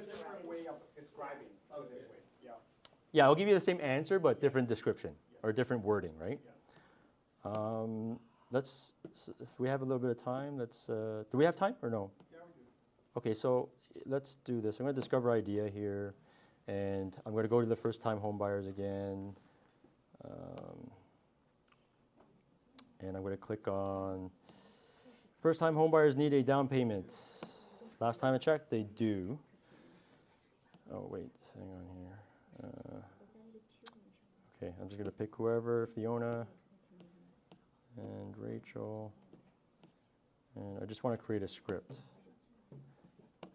different way of describing it this way. Yeah. Yeah, I'll give you the same answer, but different description or different wording, right? If we have a little bit of time, do we have time or no? Yeah, we do. Okay, so let's do this. I'm going to discover idea here, and I'm going to go to the first-time home buyers again. And I'm going to click on first-time home buyers need a down payment. Last time I checked, they do. Oh, wait, hang on here. Okay, I'm just going to pick whoever, Fiona and Rachel. And I just want to create a script.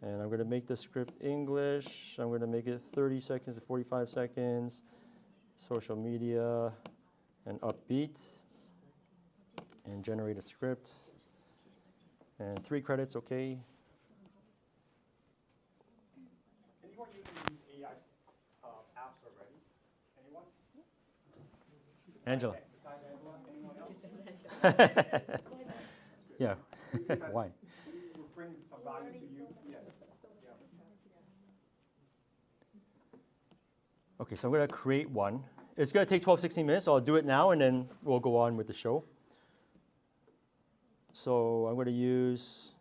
And I'm going to make the script English. I'm going to make it 30 seconds to 45 seconds. Social media and upbeat. And generate a script. And 3 credits, okay. Anyone using these AI apps already? Anyone? Angela. Besides Angela, anyone else? Yeah. Why? Will bring some value to you. Yes. Yeah. Okay, so I'm going to create one. It's going to take 12, 16 minutes, so I'll do it now, and then we'll go on with the show. So I'm going to use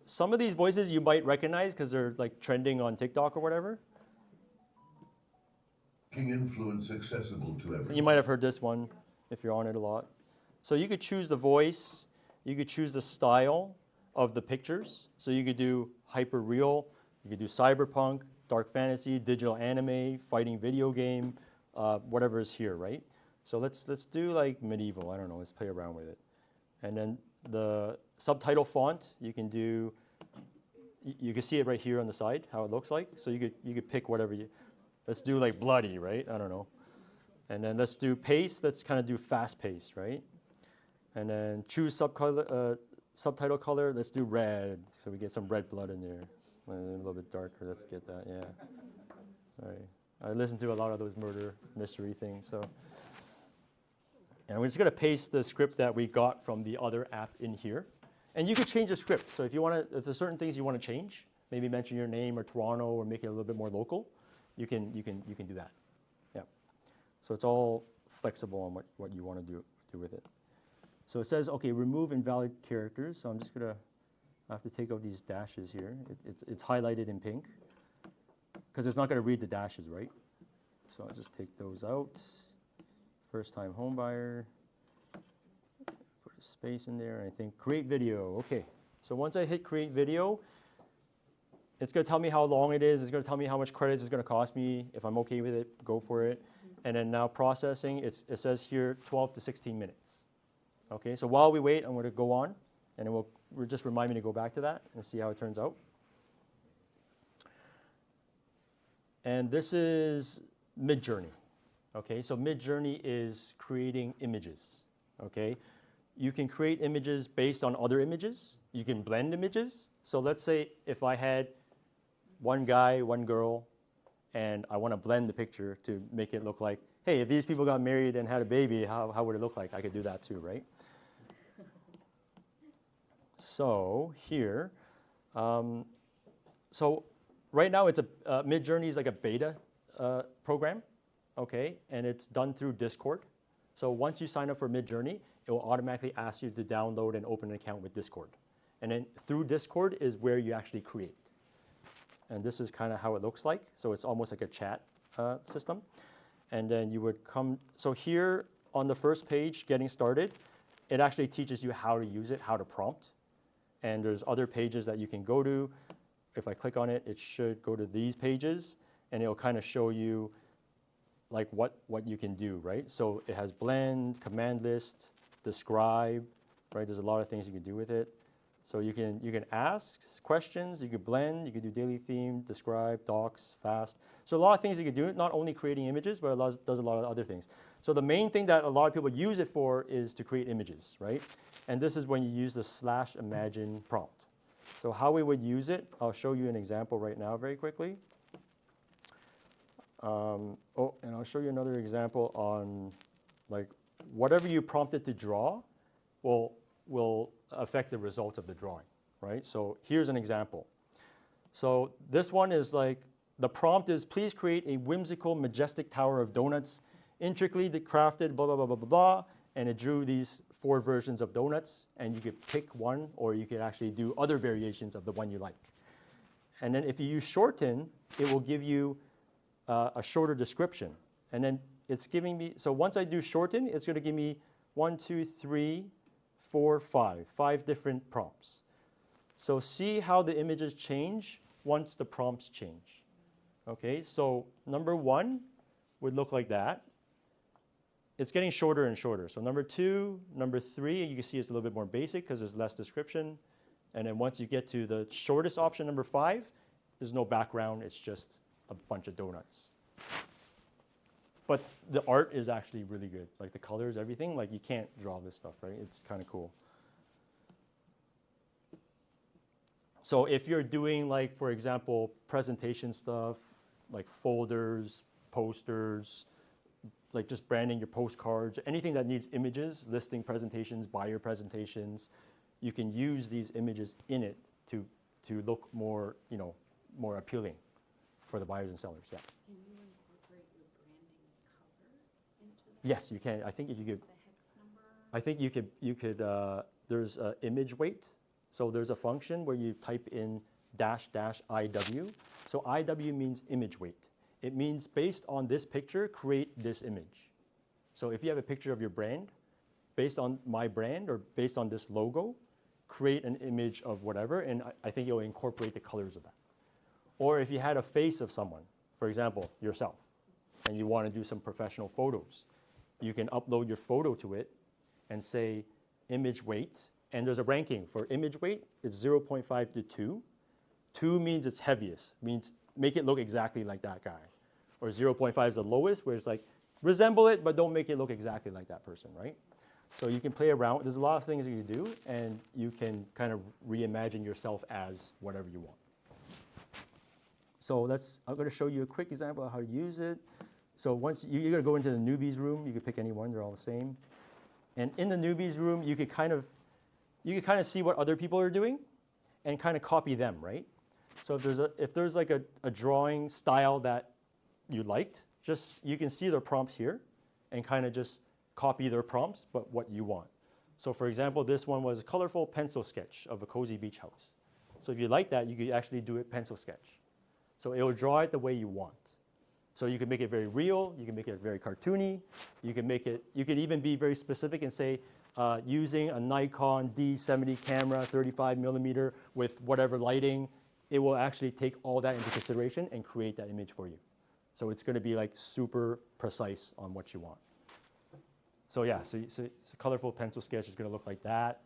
some of these voices you might recognize because they're like trending on TikTok or whatever. Making influence accessible to everyone. You might have heard this one if you're on it a lot. So you could choose the voice, you could choose the style of the pictures. So you could do hyper real, you could do cyberpunk, dark fantasy, digital anime, fighting video game, whatever is here, right? So let's do like medieval. I don't know. Let's play around with it. And then the subtitle font, you can do. You can see it right here on the side how it looks like. So you could pick whatever you. Let's do like bloody, right? I don't know. And then let's do pace. Let's kind of do fast pace, right? And then choose subtitle color. Let's do red, so we get some red blood in there. A little bit darker. Let's get that. Yeah. Sorry, I listen to a lot of those murder mystery things. So, and we're just gonna paste the script that we got from the other app in here. And you could change the script. So if you want to, if there's certain things you want to change, maybe mention your name or Toronto or make it a little bit more local, you can do that. Yeah. So it's all flexible on what you want to do with it. So it says, okay, remove invalid characters. So I'm just gonna, I have to take out these dashes here. It's highlighted in pink because it's not gonna read the dashes, right? So I'll just take those out. First time home buyer. Put a space in there, and I think create video. Okay, so once I hit create video, it's gonna tell me how long it is. It's gonna tell me how much credits it's gonna cost me. If I'm okay with it, go for it. And then now processing, it says here 12 to 16 minutes. Okay, so while we wait, I'm gonna go on, and then we'll just remind me to go back to that and see how it turns out. And this is Midjourney. Okay, so Midjourney is creating images. Okay, you can create images based on other images. You can blend images. So let's say if I had one guy, one girl, and I want to blend the picture to make it look like, hey, if these people got married and had a baby, how would it look like? I could do that too, right? So here, so right now it's Midjourney is like a beta program, okay, and it's done through Discord. So once you sign up for Midjourney, it will automatically ask you to download and open an account with Discord. And then through Discord is where you actually create. And this is kind of how it looks like. So it's almost like a chat system. And then you would come, so here on the first page, getting started, it actually teaches you how to use it, how to prompt. And there's other pages that you can go to. If I click on it, it should go to these pages, and it'll kind of show you like what you can do, right? So it has blend, command list, describe, right? There's a lot of things you can do with it. So you can ask questions, you can blend, you can do daily theme, describe, docs, fast. So a lot of things you can do, not only creating images, but it does a lot of other things. So the main thing that a lot of people use it for is to create images, right? And this is when you use the /imagine prompt. So how we would use it, I'll show you an example right now very quickly. And I'll show you another example on like whatever you prompted to draw will affect the results of the drawing, right? So here's an example. So this one is like, the prompt is, please create a whimsical, majestic tower of donuts, intricately crafted, blah, blah, blah, blah, blah, blah. And it drew these 4 versions of donuts, and you could pick one, or you could actually do other variations of the one you like. And then if you use shorten, it will give you a shorter description. And then it's giving me, so once I do shorten, it's going to give me 1, 2, 3, 4, 5 different prompts. So see how the images change once the prompts change. Okay, so number 1 would look like that. It's getting shorter and shorter. So number 2, number 3, you can see it's a little bit more basic because there's less description. And then once you get to the shortest option, number 5, there's no background, it's just a bunch of donuts. But the art is actually really good. Like the colors, everything, like you can't draw this stuff, right? It's kind of cool. So if you're doing like, for example, presentation stuff, like folders, posters, like just branding your postcards, anything that needs images, listing presentations, buyer presentations, you can use these images in it to look more, more appealing for the buyers and sellers. Yeah. Can you incorporate your branding colors into that? Yes, you can. I think if you could. The hex number? I think you could. There's image weight. So there's a function where you type in --IW. So IW means image weight. It means based on this picture, create this image. So if you have a picture of your brand, based on my brand or based on this logo, create an image of whatever, and I think you'll incorporate the colors of that. Or if you had a face of someone, for example, yourself, and you want to do some professional photos, you can upload your photo to it and say image weight, and there's a ranking for image weight. It's 0.5 to 2. 2 means it's heaviest, means make it look exactly like that guy. Or 0.5 is the lowest, where it's like, resemble it, but don't make it look exactly like that person, right? So you can play around. There's a lot of things you can do, and you can kind of reimagine yourself as whatever you want. So I'm going to show you a quick example of how to use it. So once you're going to go into the newbies room, you can pick any one, they're all the same. And in the newbies room, you could kind of see what other people are doing and kind of copy them, right? So if there's like a drawing style that you liked, you can see their prompts here and kind of just copy their prompts, but what you want. So for example, this one was a colorful pencil sketch of a cozy beach house. So if you like that, you could actually do it pencil sketch. So it will draw it the way you want. So you can make it very real, you can make it very cartoony, you could even be very specific and say, using a Nikon D70 camera, 35 millimeter with whatever lighting, it will actually take all that into consideration and create that image for you. So it's going to be like super precise on what you want. So yeah, so a colorful pencil sketch is going to look like that.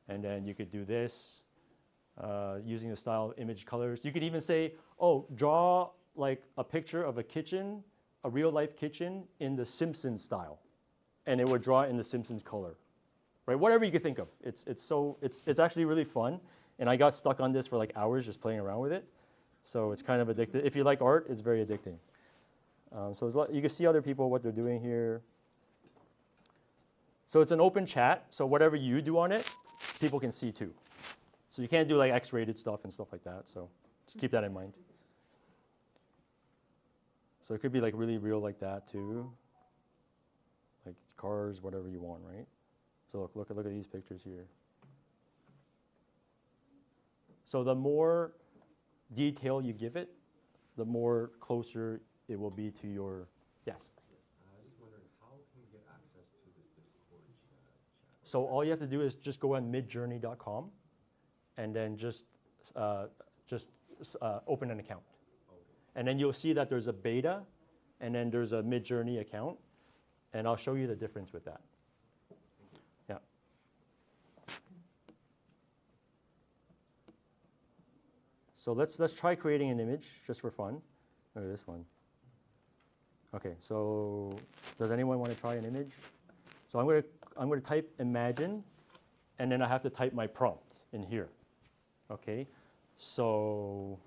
And then you could do this using the style of image colors. You could even say, oh, draw like a picture of a kitchen, a real life kitchen in the Simpsons style. And it would draw it in the Simpsons color. Right? Whatever you could think of. It's actually really fun. And I got stuck on this for like hours just playing around with it. So it's kind of addictive. If you like art, it's very addicting. So you can see other people, what they're doing here. So it's an open chat, so whatever you do on it, people can see too. So you can't do like X-rated stuff and stuff like that, so just keep that in mind. So it could be like really real like that too. Like cars, whatever you want, right? So look at these pictures here. So the more detail you give it, the more closer it will be to your, yes? I was just wondering, how can we get access to this Discord chat? So all you have to do is just go on midjourney.com and then just open an account. Okay. And then you'll see that there's a beta and then there's a Midjourney account, and I'll show you the difference with that. Yeah. So let's try creating an image just for fun. Look at this one. Okay, so does anyone want to try an image? So I'm going to type imagine, and then I have to type my prompt in here. Okay, so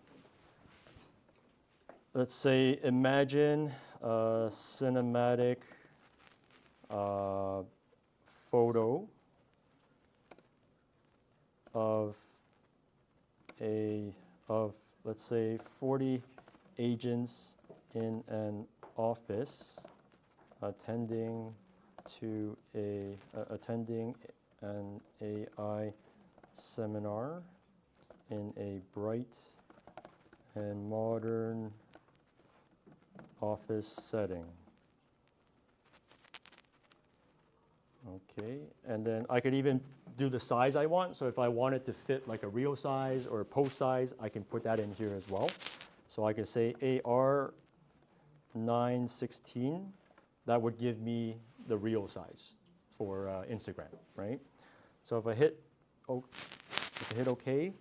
let's say imagine a cinematic photo of let's say 40 agents in an office attending an AI seminar in a bright and modern office setting. Okay, and then I could even do the size I want. So if I want it to fit like a real size or a post size, I can put that in here as well. So I could say AR 916. That would give me the real size for Instagram, right? So if I hit OK,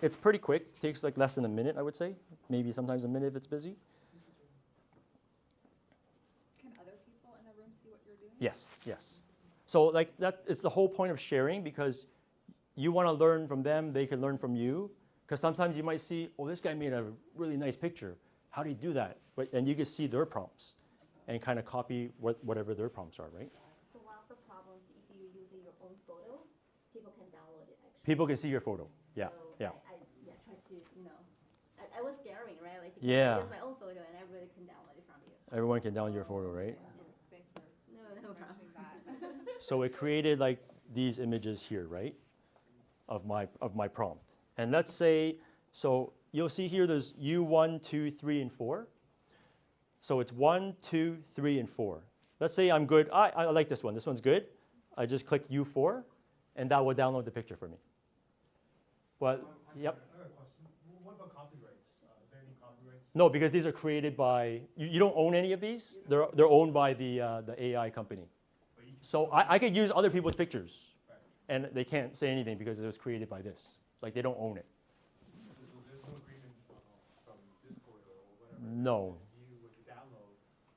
it's pretty quick. It takes like less than a minute, I would say. Maybe sometimes a minute if it's busy. Can other people in the room see what you're doing? Yes, yes. So like that, it's the whole point of sharing, because you want to learn from them, they can learn from you. Because sometimes you might see, oh, this guy made a really nice picture. How do you do that? And you can see their prompts and kind of copy whatever their prompts are, right? So one of the problems, if you're using your own photo, people can download it actually. People can see your photo. Yeah, So yeah. I tried to, I was scaring, right? Like, Yeah. I use my own photo and everybody can download it from you. Everyone can download your photo, right? Thanks for No problem. mentioning that. So it created like these images here, right? Of my prompt. And let's say, so you'll see here there's U1, 2, 3, and 4. So it's 1, 2, 3, and 4. Let's say I'm good. I like this one. This one's good. I just click U4, and that will download the picture for me. Well, yep. I have a question. What about copyrights? Are there any copyrights? No, because these are created by, you don't own any of these. They're owned by the AI company. So I could use other people's pictures, and they can't say anything because it was created by this. Like they don't own it. So there's no agreement from Discord or whatever. No. If you were to download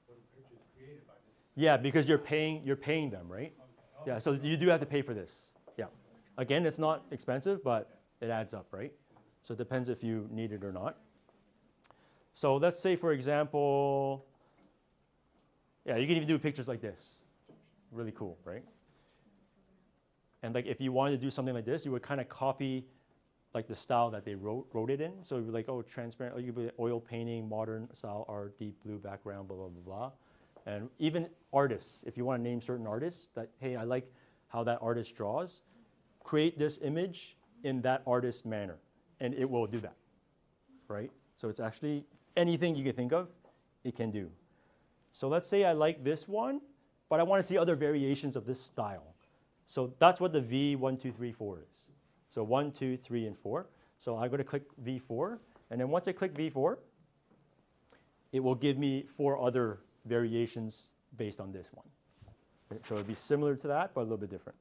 what a picture is created by this. Yeah, because you're paying them, right? Okay. Yeah, so you do have to pay for this. Yeah. Again, it's not expensive, but it adds up, right? So it depends if you need it or not. So let's say, for example, yeah, you can even do pictures like this. Really cool, right? And like if you wanted to do something like this, you would kind of copy like the style that they wrote it in. So you'd be like, oh, transparent, you could be oil painting, modern style art, deep blue background, blah, blah, blah, blah. And even artists, if you want to name certain artists that, hey, I like how that artist draws, create this image in that artist's manner, and it will do that, right? So it's actually anything you can think of, it can do. So let's say I like this one, but I want to see other variations of this style. So that's what the V 1, 2, 3, 4 is. So 1, 2, 3, and 4. So I'm going to click V4, and then once I click V4, it will give me 4 other variations based on this one. Okay, so it'd be similar to that, but a little bit different.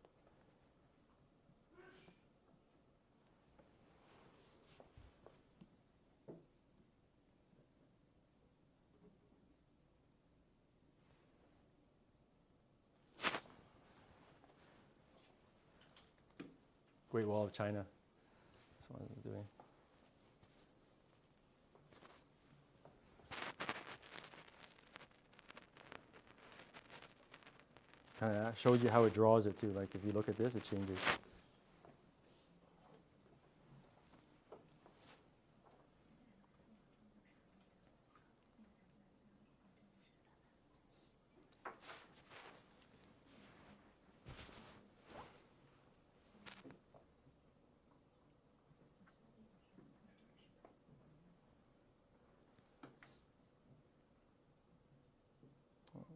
Great Wall of China. That's what I was doing. kind of shows you how it draws it too. Like if you look at this, it changes.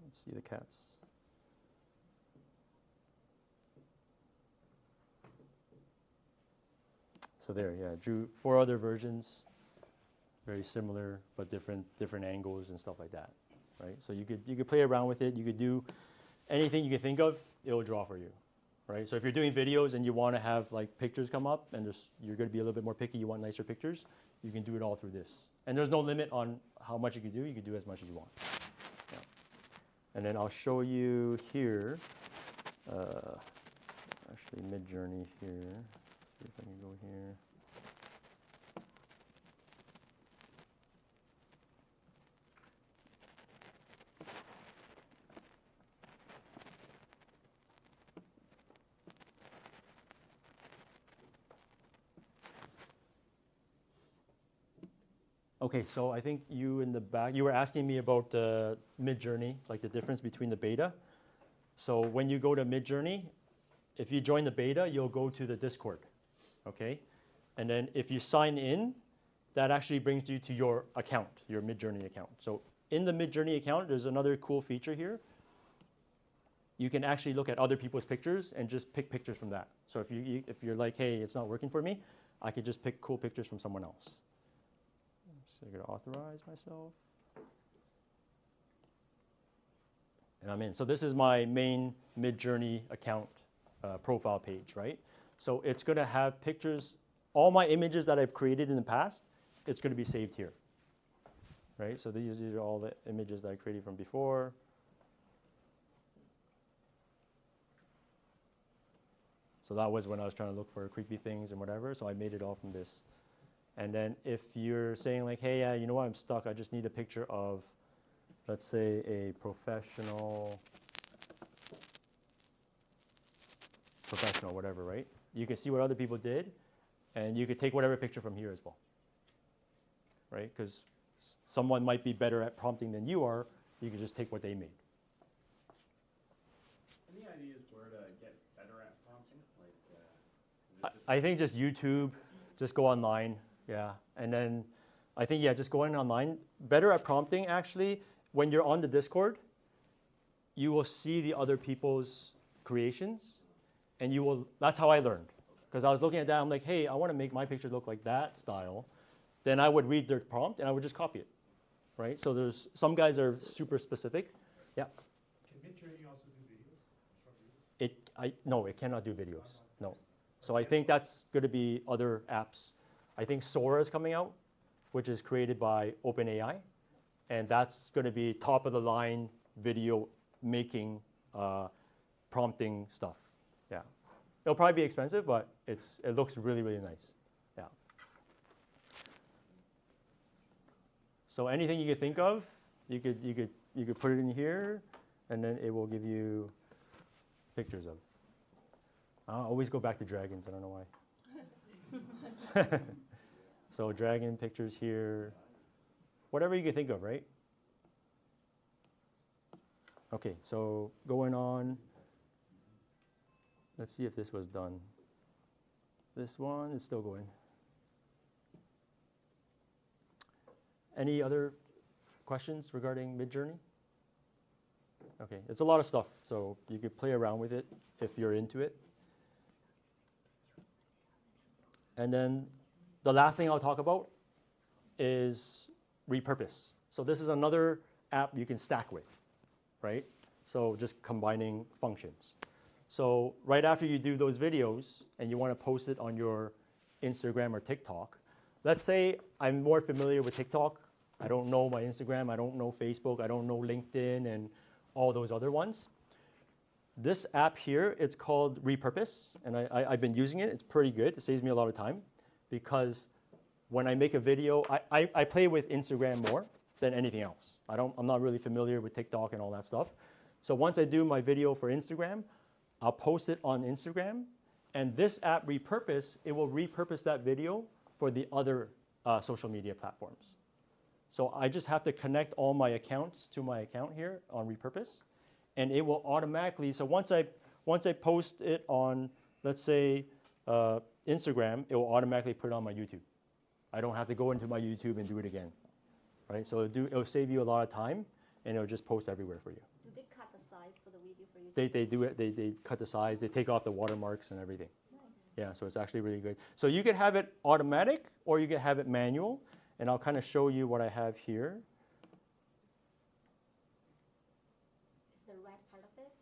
Let's see the cats. So there, yeah, drew 4 other versions, very similar but different angles and stuff like that, right? So you could play around with it. You could do anything you can think of. It will draw for you, right? So if you're doing videos and you want to have like pictures come up, and you're going to be a little bit more picky, you want nicer pictures, you can do it all through this. And there's no limit on how much you can do. You can do as much as you want. Yeah. And then I'll show you here, actually Midjourney here. See if I can go here. Okay, so I think you in the back, you were asking me about Midjourney, like the difference between the beta. So when you go to Midjourney, if you join the beta, you'll go to the Discord, okay? And then if you sign in, that actually brings you to your account, your Midjourney account. So in the Midjourney account, there's another cool feature here. You can actually look at other people's pictures and just pick pictures from that. So if you're like, hey, it's not working for me, I could just pick cool pictures from someone else. So I'm gonna authorize myself. And I'm in. So this is my main Midjourney account profile page, right? So it's gonna have pictures, all my images that I've created in the past, it's gonna be saved here, right? So these are all the images that I created from before. So that was when I was trying to look for creepy things and whatever, so I made it all from this. And then if you're saying like, hey, yeah, you know what, I'm stuck, I just need a picture of, let's say, a professional, whatever, right? You can see what other people did, and you could take whatever picture from here as well, right? Because someone might be better at prompting than you are, you can just take what they made. Any ideas where to get better at prompting? Like, I think just YouTube, just go online. Yeah, and then I think, yeah, just going online. Better at prompting, actually, when you're on the Discord, you will see the other people's creations, and you will, that's how I learned. Because I was looking at that, I'm like, hey, I want to make my picture look like that style. Then I would read their prompt, and I would just copy it, right? So there's, some guys are super specific. Yeah? Can Midjourney also do videos? No, it cannot do videos, no. So I think that's going to be other apps. I think Sora is coming out, which is created by OpenAI, and that's going to be top of the line video making, prompting stuff. Yeah, it'll probably be expensive, but it looks really, really nice. Yeah. So anything you could think of, you could put it in here, and then it will give you pictures of. I always go back to dragons. I don't know why. So dragon pictures here, whatever you can think of, right? Okay, so going on, let's see if this was done. This one is still going. Any other questions regarding Midjourney? Okay, it's a lot of stuff, so you could play around with it if you're into it. And then the last thing I'll talk about is repurpose. So this is another app you can stack with, right? So just combining functions. So right after you do those videos and you want to post it on your Instagram or TikTok, let's say I'm more familiar with TikTok. I don't know my Instagram, I don't know Facebook, I don't know LinkedIn and all those other ones. This app here, it's called Repurpose, and I've been using it. It's pretty good. It saves me a lot of time because when I make a video, I play with Instagram more than anything else. I'm not really familiar with TikTok and all that stuff. So once I do my video for Instagram, I'll post it on Instagram, and this app Repurpose, it will repurpose that video for the other social media platforms. So I just have to connect all my accounts to my account here on Repurpose, and it will automatically, so once I post it on, let's say, Instagram, it will automatically put it on my YouTube. I don't have to go into my YouTube and do it again, right? So it'll save you a lot of time, and it'll just post everywhere for you. Do they cut the size for the video for you? They do it. They cut the size. They take off the watermarks and everything. Nice. Yeah, so it's actually really good. So you can have it automatic, or you can have it manual, and I'll kind of show you what I have here. Is the red part of this?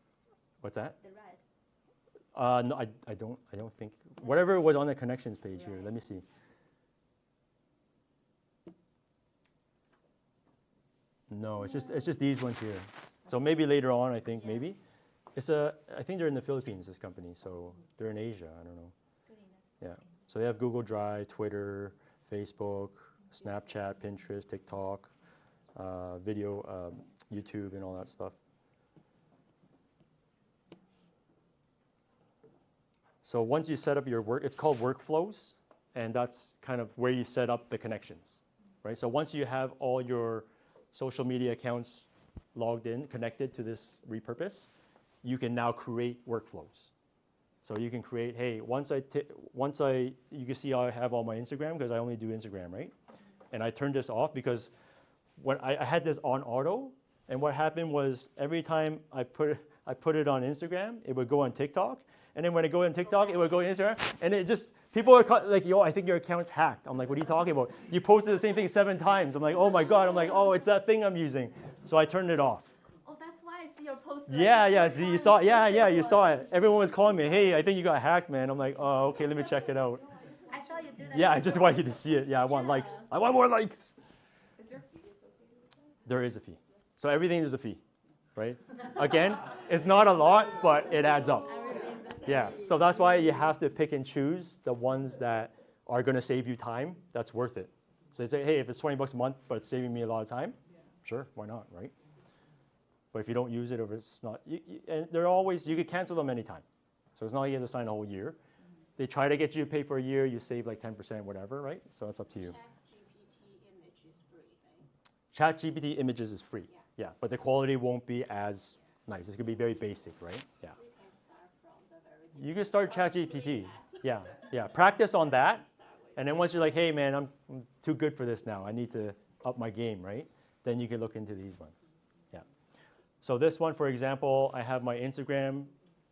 What's that? The red. No, I don't think. Whatever was on the connections page here. Let me see. No, it's just these ones here. So maybe later on, I think maybe. I think they're in the Philippines, this company. So they're in Asia. I don't know. Good enough. Yeah. So they have Google Drive, Twitter, Facebook, Snapchat, Pinterest, TikTok, video, YouTube, and all that stuff. So once you set up your work, it's called workflows, and that's kind of where you set up the connections, right? So once you have all your social media accounts logged in, connected to this Repurpose, you can now create workflows. So you can create, hey, you can see I have all my Instagram because I only do Instagram, right? And I turned this off because when I had this on auto, and what happened was every time I put it on Instagram, it would go on TikTok. And then when I go on TikTok, it would go on Instagram, and it just, people are like, yo, I think your account's hacked. I'm like, what are you talking about? You posted the same thing 7 times. I'm like, oh my God. I'm like, oh, it's that thing I'm using. So I turned it off. Oh, that's why I see your post. Yeah, see, you saw it. Yeah, you saw it. Everyone was calling me, hey, I think you got hacked, man. I'm like, oh, okay, let me check it out. I thought you did that. Yeah, I just want you to see it. Yeah, I want likes. I want more likes. Is there a fee associated with that? There is a fee. So everything is a fee, right? Again, it's not a lot, but it adds up. Yeah, so that's why you have to pick and choose the ones that are going to save you time. That's worth it. So you say, hey, if it's $20 a month, but it's saving me a lot of time, sure, why not, right? But if you don't use it, or if it's not, and they're always, you could cancel them anytime. So it's not like you have to sign a whole year. They try to get you to pay for a year, you save like 10%, whatever, right? So it's up to you. ChatGPT images is free, yeah, but the quality won't be as nice. It's going to be very basic, right? Yeah. You can start ChatGPT. Yeah. Practice on that. And then once you're like, hey, man, I'm too good for this now. I need to up my game, right? Then you can look into these ones. Yeah. So this one, for example, I have my Instagram.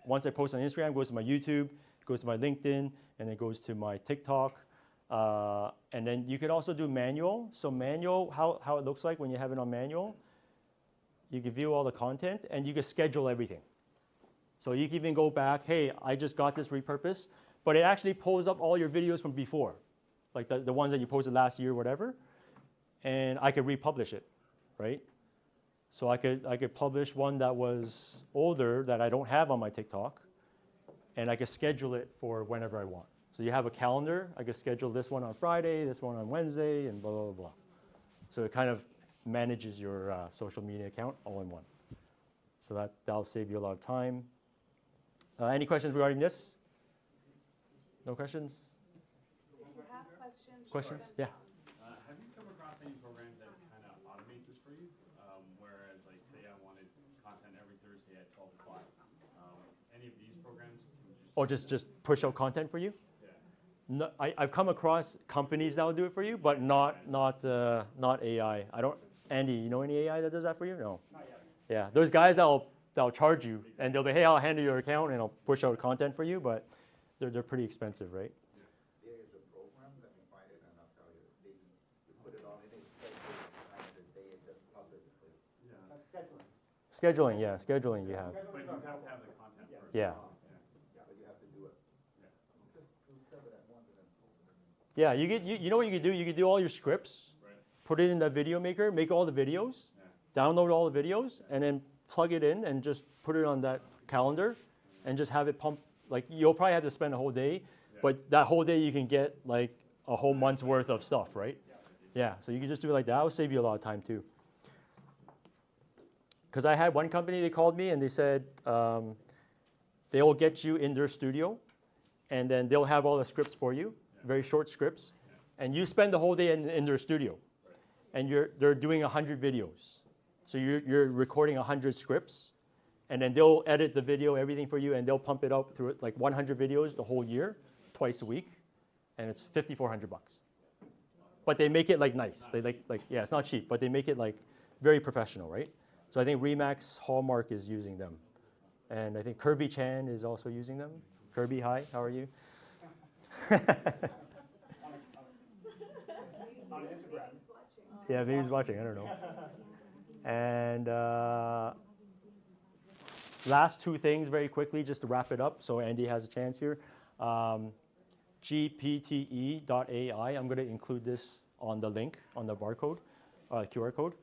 Once I post on Instagram, it goes to my YouTube, it goes to my LinkedIn, and it goes to my TikTok. And then you could also do manual. So manual, how it looks like when you have it on manual, you can view all the content, and you can schedule everything. So you can even go back, hey, I just got this Repurpose, but it actually pulls up all your videos from before, like the ones that you posted last year, whatever, and I could republish it, right? So I could publish one that was older that I don't have on my TikTok, and I could schedule it for whenever I want. So you have a calendar, I could schedule this one on Friday, this one on Wednesday, and blah, blah, blah. So it kind of manages your social media account all in one. So that'll save you a lot of time. Any questions regarding this? No questions? If you have questions. Questions? Yeah. Have you come across any programs that kind of automate this for you? Whereas, like, say I wanted content every Thursday at 12 o'clock. Any of these programs can just... Or just push out content for you? Yeah. No, I've come across companies that will do it for you, but not AI. Andy, you know any AI that does that for you? No. Not yet. Yeah, there's guys that'll charge you, and they'll be, hey, I'll handle your account, and I'll push out content for you, but they're pretty expensive, right? There is a program, let me find it and I'll tell you. You put it on, it is scheduled, and the day it just publishes it. Yeah. Scheduling, yeah, scheduling you have. But you have to have the content first. Yeah. Yeah, but you have to do it. Just do 7 at once and then post it. Yeah, you know what you could do? You could do all your scripts, put it in the video maker, make all the videos, download all the videos, and then plug it in and just put it on that calendar and just have it pump. Like, you'll probably have to spend a whole day, but that whole day you can get like a whole month's worth of stuff, right? Yeah, so you can just do it like that. That will save you a lot of time too. because I had one company, they called me and they said they'll get you in their studio, and then they'll have all the scripts for you, very short scripts, and you spend the whole day in their studio, and they're doing 100 videos. So you're recording 100 scripts, and then they'll edit the video, everything for you, and they'll pump it up through like 100 videos the whole year, twice a week, and it's $5,400. But they make it like nice. They yeah, it's not cheap, but they make it like very professional, right? So I think Remax Hallmark is using them, and I think Kirby Chan is also using them. Kirby, hi, how are you? Yeah, maybe he's watching. I don't know. And last two things very quickly, just to wrap it up, so Andy has a chance here. gpte.ai. I'm going to include this on the link, on the barcode, QR code.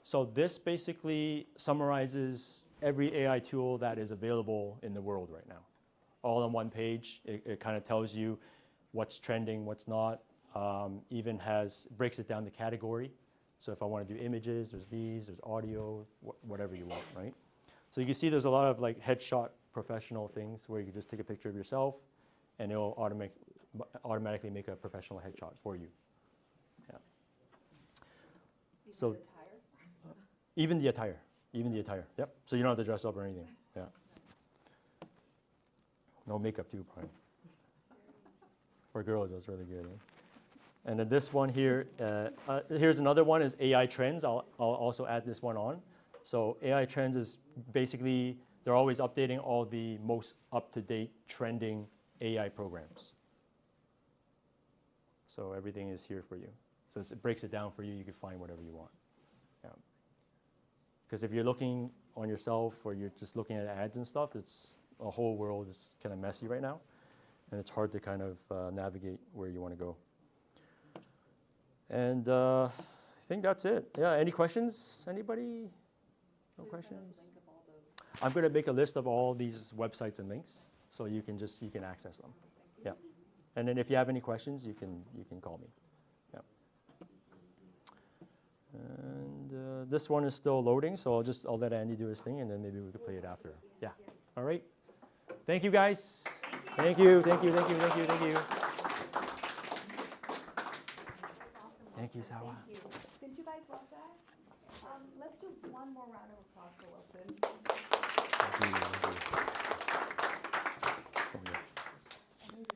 So this basically summarizes every AI tool that is available in the world right now. All on one page. It kind of tells you what's trending, what's not. Even breaks it down to category. So if I want to do images, there's audio, whatever you want, right? So you can see there's a lot of like headshot professional things where you can just take a picture of yourself and it'll automatically make a professional headshot for you. Yeah. So even the attire, Yep. So you don't have to dress up or anything. Yeah. No makeup too, probably. For girls, that's really good. Eh? And then this one here, here's another one is AI Trends. I'll also add this one on. So AI Trends is basically, they're always updating all the most up-to-date trending AI programs. So everything is here for you. So it breaks it down for you. You can find whatever you want. Yeah. Because if you're looking on yourself or you're just looking at ads and stuff, it's a whole world is kind of messy right now. And it's hard to kind of navigate where you want to go. And I think that's it. Yeah, any questions? Anybody? No questions? I'm going to make a list of all these websites and links so you can access them. Yeah. And then if you have any questions, you can call me. Yeah. And this one is still loading, so I'll let Andy do his thing and then maybe we could play it after. Yeah. All right. Thank you guys. Thank you. Thank you. Thank you, Sawa. Thank you. Didn't you guys love that? Let's do one more round of applause for Wilson.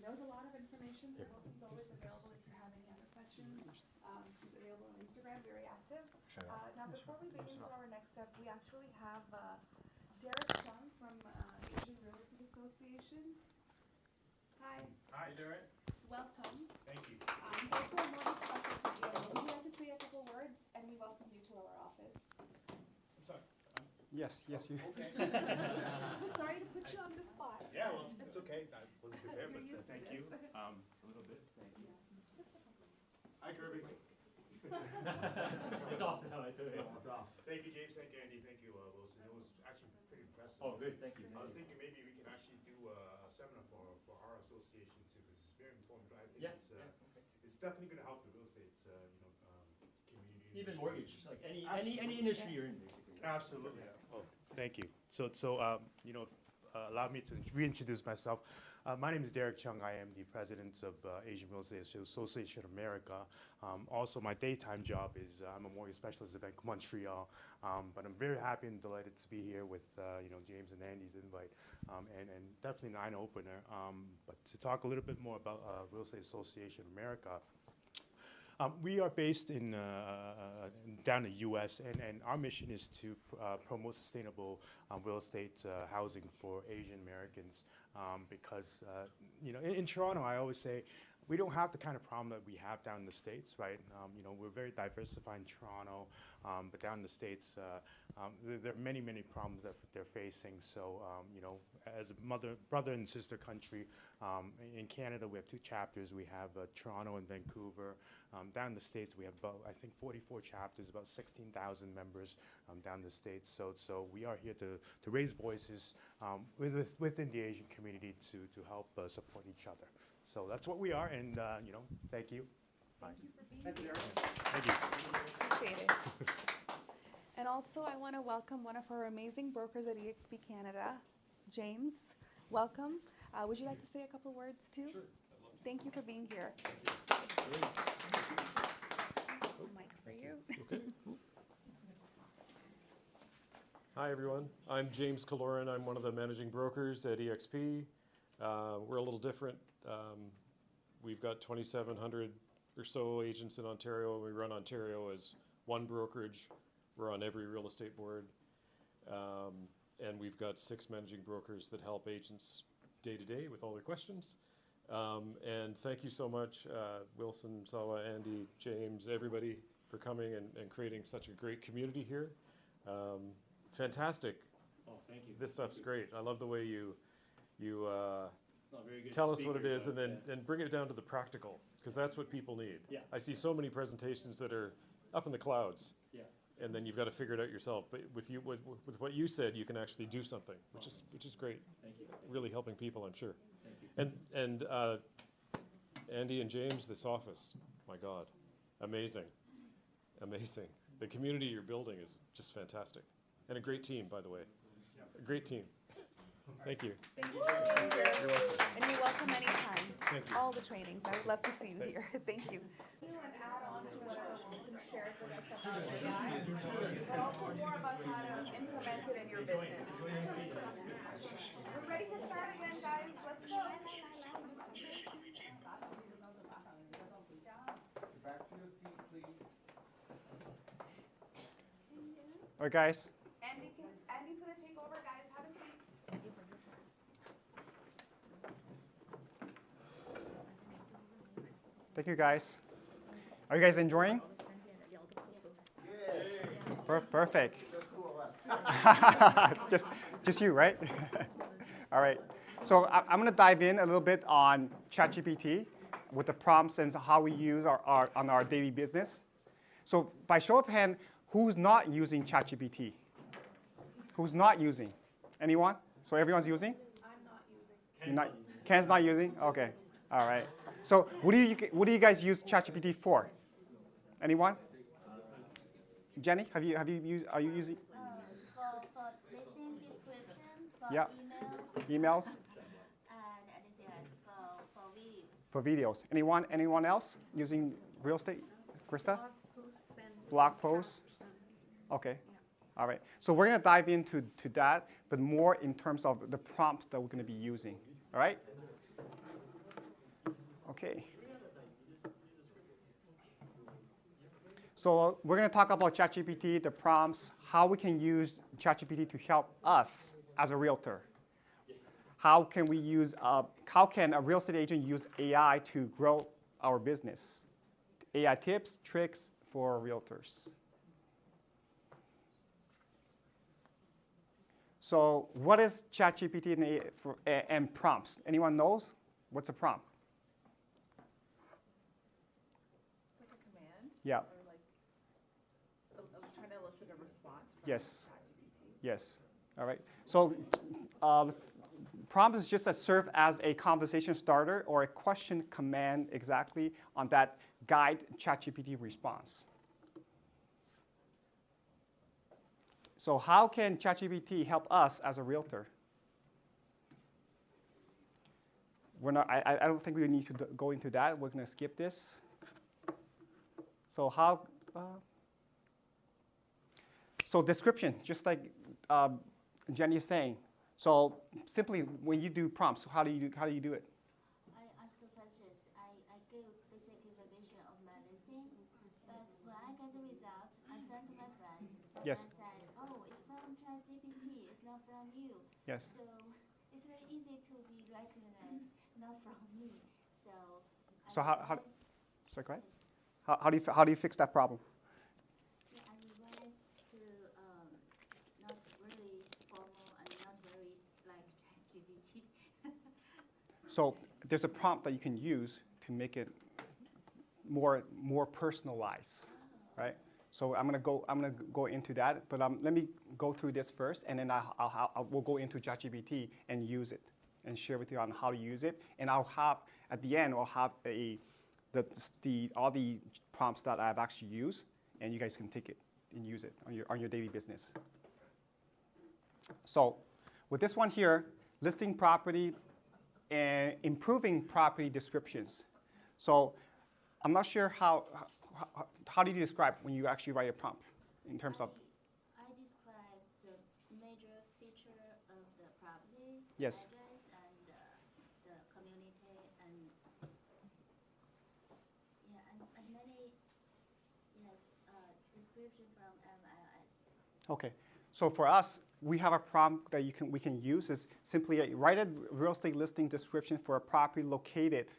There was a lot of information. Wilson's always available if you have any other questions. He's available on Instagram, very active. Now, before we begin to our next step, we actually have Derek Chung from Asian Real Estate Association. Hi. Hi, Derek. Welcome. Thank you. He's also a mortgage specialist at Yale. Would you like to say a couple words, and we welcome you to our office. I'm sorry. Yes, you. Okay. Sorry to put you on the spot. Yeah, well, it's okay. I wasn't prepared, but You're used to thank this. you. A little bit. Thank you. Hi, Kirby. It's off now. I took it. It's off. Thank you, James. Thank you, Andy. Thank you, Wilson. It was actually pretty impressive. Oh, good. Thank you. I was thinking maybe we can actually do a seminar for our association too, because it's very informative. I think it's definitely going to help the real estate, community. Even mortgage, like any industry you're in, basically. Absolutely. Oh, thank you. So allow me to reintroduce myself. My name is Derek Chung. I am the president of Asian Real Estate Association of America. Also, my daytime job is I'm a mortgage specialist at Bank of Montreal. But I'm very happy and delighted to be here with James and Andy's invite, and definitely an eye-opener. But to talk a little bit more about Real Estate Association of America. We are based down in the U.S., and our mission is to promote sustainable real estate housing for Asian Americans. Because in Toronto, I always say we don't have the kind of problem that we have down in the States, right? We're very diversified in Toronto, but down in the States, there are many problems that they're facing. So, as a brother and sister country, in Canada, we have two chapters. We have Toronto and Vancouver. Down in the States, we have about, I think, 44 chapters, about 16,000 members down in the States. So we are here to raise voices within the Asian community to help support each other. So that's what we are, and thank you. Bye. Thank you for being here. Thank you. Appreciate it. And also, I want to welcome one of our amazing brokers at eXp Canada, James. Welcome. Would you like to say a couple words too? Sure. Thank you for being here. Mic for you. Okay. Hi, everyone. I'm James Kaloran. I'm one of the managing brokers at eXp. We're a little different. We've got 2,700 or so agents in Ontario. We run Ontario as one brokerage. We're on every real estate board. And we've got 6 managing brokers that help agents day to day with all their questions. And thank you so much, Wilson, Sawa, Andy, James, everybody for coming and creating such a great community here. Fantastic. Oh, thank you. This stuff's great. I love the way you very good tell us what it speaker, is and then bring it down to the practical, because that's what people need. Yeah. I see so many presentations that are up in the clouds. Yeah. And then you've got to figure it out yourself. But with what you said, you can actually do something, which is great. Thank you. Really helping people, I'm sure. Thank you. And Andy and James, this office, my God, amazing, amazing. The community you're building is just fantastic, and a great team, by the way. A great team. Thank you. Thank you for being here. You're welcome. And you're welcome anytime. Thank you. All the trainings. I would love to see you here. Thank you. You want to add on to whatever Wilson shared with us about AI, but also more about how to implement it in your business. We're ready to start again, guys. Let's go. Back to your seat, please. All right, guys. Andy's going to take over, guys. Have a seat. Thank you, guys. Are you guys enjoying? Perfect. just you, right? All right. So I'm going to dive in a little bit on ChatGPT with the prompts and how we use on our daily business. So by show of hand, who's not using ChatGPT? Who's not using? Anyone? So everyone's using? I'm not using. Ken's not using? Okay. All right. So what do you guys use ChatGPT for? Anyone? Jenny, are you using? For listing description, for Yeah. email, Emails? and anything else for videos. For videos. Anyone else using real estate? Krista? Blog posts. Okay. All right. So we're going to dive into that, but more in terms of the prompts that we're going to be using. All right? Okay. So we're going to talk about ChatGPT, the prompts, how we can use ChatGPT to help us as a realtor. How can a real estate agent use AI to grow our business? AI tips, tricks for realtors. So what is ChatGPT and prompts? Anyone knows? What's a prompt? It's like a command. Yeah. Or like, I'm trying to elicit a response from Yes. ChatGPT. Yes. All right. So prompt is just to serve as a conversation starter or a question command exactly on that guide ChatGPT response. So how can ChatGPT help us as a realtor? I don't think we need to go into that. We're going to skip this. So so description, just like Jenny is saying. So simply, when you do prompts, how do you do it? I ask the questions. I give basic information of my listing, but when I get the result, I send to my friend. Yes. And I say, oh, it's from ChatGPT. It's not from you. Yes. So it's very easy to be recognized, not from me. So. So sorry, go ahead. How do you fix that problem? Yeah, I realized to not really formal and not very like ChatGPT. So there's a prompt that you can use to make it more personalized, right? So I'm gonna go into that, but let me go through this first, and then we'll go into ChatGPT and use it and share with you on how to use it. And I'll have at the end I'll have all the prompts that I've actually used, and you guys can take and use it on your daily business. So with this one here, listing property and improving property descriptions. So I'm not sure how do you describe when you actually write a prompt in terms of? I describe the major feature of the property, Yes. address, and the community, and yeah, and many description from MLS. Okay, so for us, we have a prompt that we can use is simply write a real estate listing description for a property located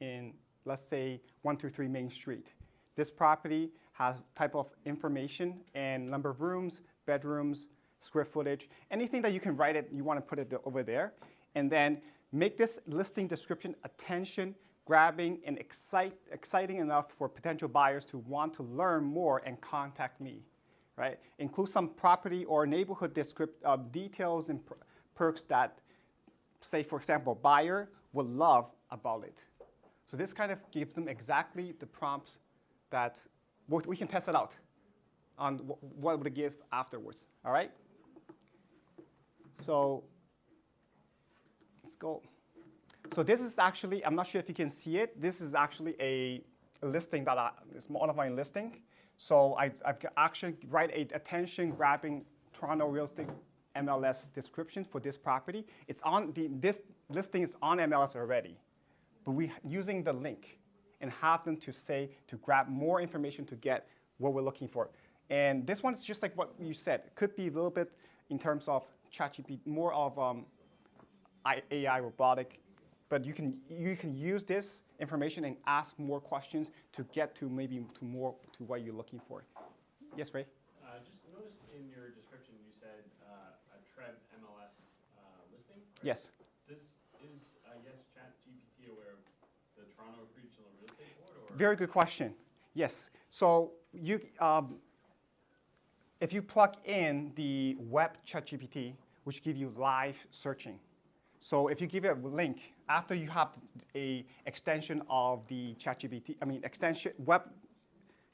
in, let's say, 123 Main Street. This property has type of information and number of rooms, bedrooms, square footage, anything that you can write it, you want to put it over there, and then make this listing description attention grabbing and exciting enough for potential buyers to want to learn more and contact me. Right? Include some property or neighborhood details and perks that, say, for example, buyer would love about it. So this kind of gives them exactly the prompts that we can test it out on what would it give afterwards. All right? So let's go. So this is actually, I'm not sure if you can see it. This is actually a listing that it's one of my listing. So I've actually write a attention-grabbing Toronto real estate MLS description for this property. It's on this listing is on MLS already, but we using the link and have them to grab more information to get what we're looking for. And this one is just like what you said. It could be a little bit in terms of ChatGPT, more of AI robotic, but you can use this information and ask more questions to get to maybe to what you're looking for. Yes, Ray? Just noticed in your description you said a TREB MLS listing. Right? Yes. Is ChatGPT aware of the Toronto Regional Real Estate Board? Or? Very good question. Yes. So you, if you plug in the web ChatGPT, which give you live searching. So if you give it a link, after you have a extension of the web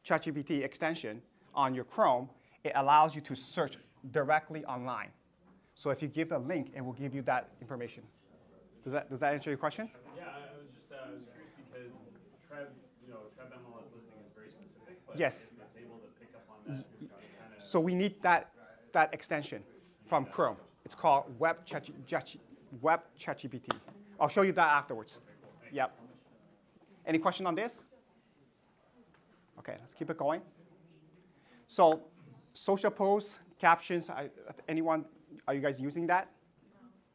ChatGPT extension on your Chrome, it allows you to search directly online. So if you give the link, it will give you that information. Does that answer your question? Yeah, I was curious because TREB MLS listing is very specific, but yes. if it's able to pick up on that, it's got to kind of. So we need that extension from Chrome. It's called web ChatGPT. I'll show you that afterwards. Yep. Any question on this? Okay, let's keep it going. So social posts, captions, anyone, are you guys using that?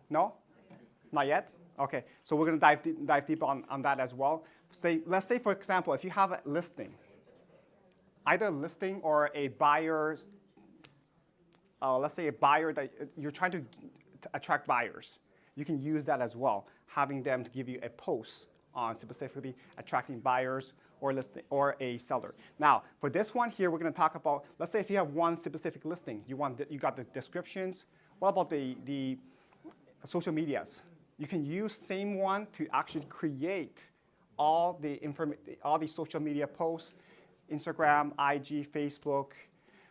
No? Not yet? Okay, so we're going to dive deep on that as well. Let's say, for example, if you have a listing, either a listing or a buyer's, let's say a buyer that you're trying to attract buyers. You can use that as well, having them to give you a post on specifically attracting buyers or a seller. Now, for this one here, we're going to talk about, let's say if you have one specific listing, you got the descriptions. What about the social medias? You can use same one to actually create all the social media posts, Instagram, IG, Facebook,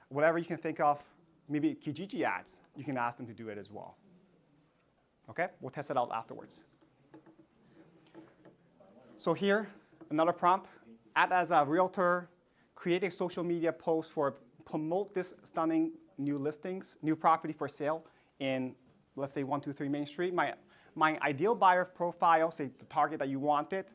whatever you can think of. Maybe Kijiji ads, you can ask them to do it as well. Okay, we'll test it out afterwards. So here, another prompt. Act as a realtor, create a social media post promote this stunning new property for sale in, let's say, 123 Main Street. My ideal buyer profile, say the target that you wanted.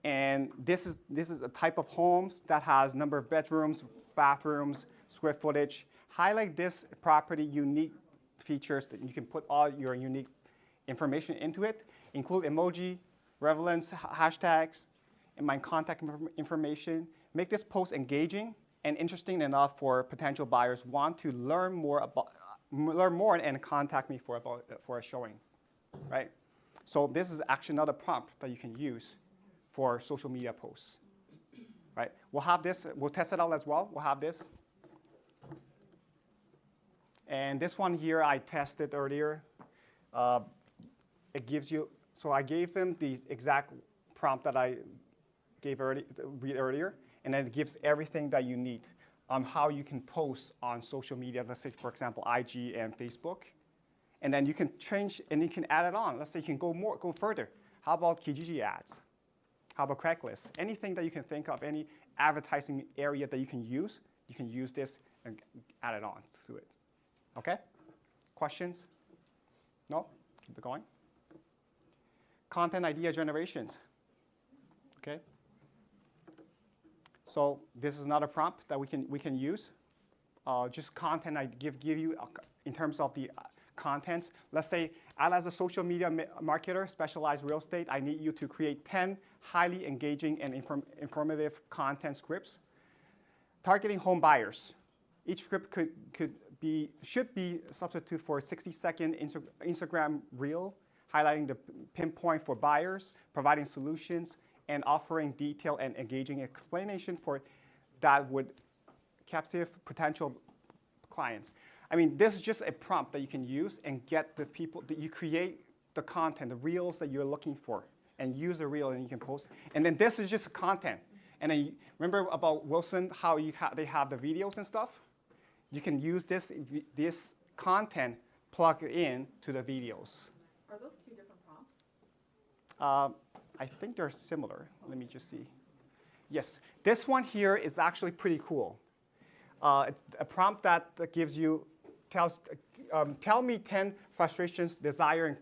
And this is a type of homes that has number of bedrooms, bathrooms, square footage. Highlight this property unique features that you can put all your unique information into it. Include emoji, relevance, hashtags, and my contact information. Make this post engaging and interesting enough for potential buyers want to learn more and contact me for a showing, right? So this is actually another prompt that you can use for social media posts, right? We'll have this. We'll test it out as well. We'll have this. And this one here I tested earlier. It gives you, so I gave him the exact prompt that I read earlier, and then it gives everything that you need. on how you can post on social media, let's say, for example, IG and Facebook. And then you can change and you can add it on. Let's say you can go further. How about Kijiji ads? How about Craigslist? Anything that you can think of, any advertising area that you can use this and add it on to it. Okay? Questions? No? Keep it going. Content idea generations. Okay? So this is another prompt that we can use. Just content I give you in terms of the contents. Let's say, as a social media marketer, specialized real estate, I need you to create 10 highly engaging and informative content scripts targeting home buyers. Each script should be substitute for a 60-second Instagram reel, highlighting the pinpoint for buyers, providing solutions, and offering detailed and engaging explanation for that would captive potential clients. I mean, this is just a prompt that you can use and get the people that you create the content, the reels that you're looking for, and use a reel and you can post. And then this is just content. And then remember about Wilson, how they have the videos and stuff? You can use this content plug in to the videos. Are those two different prompts? I think they're similar. Let me just see. Yes, this one here is actually pretty cool. It's a prompt that gives you, tell me 10 frustrations, desire, and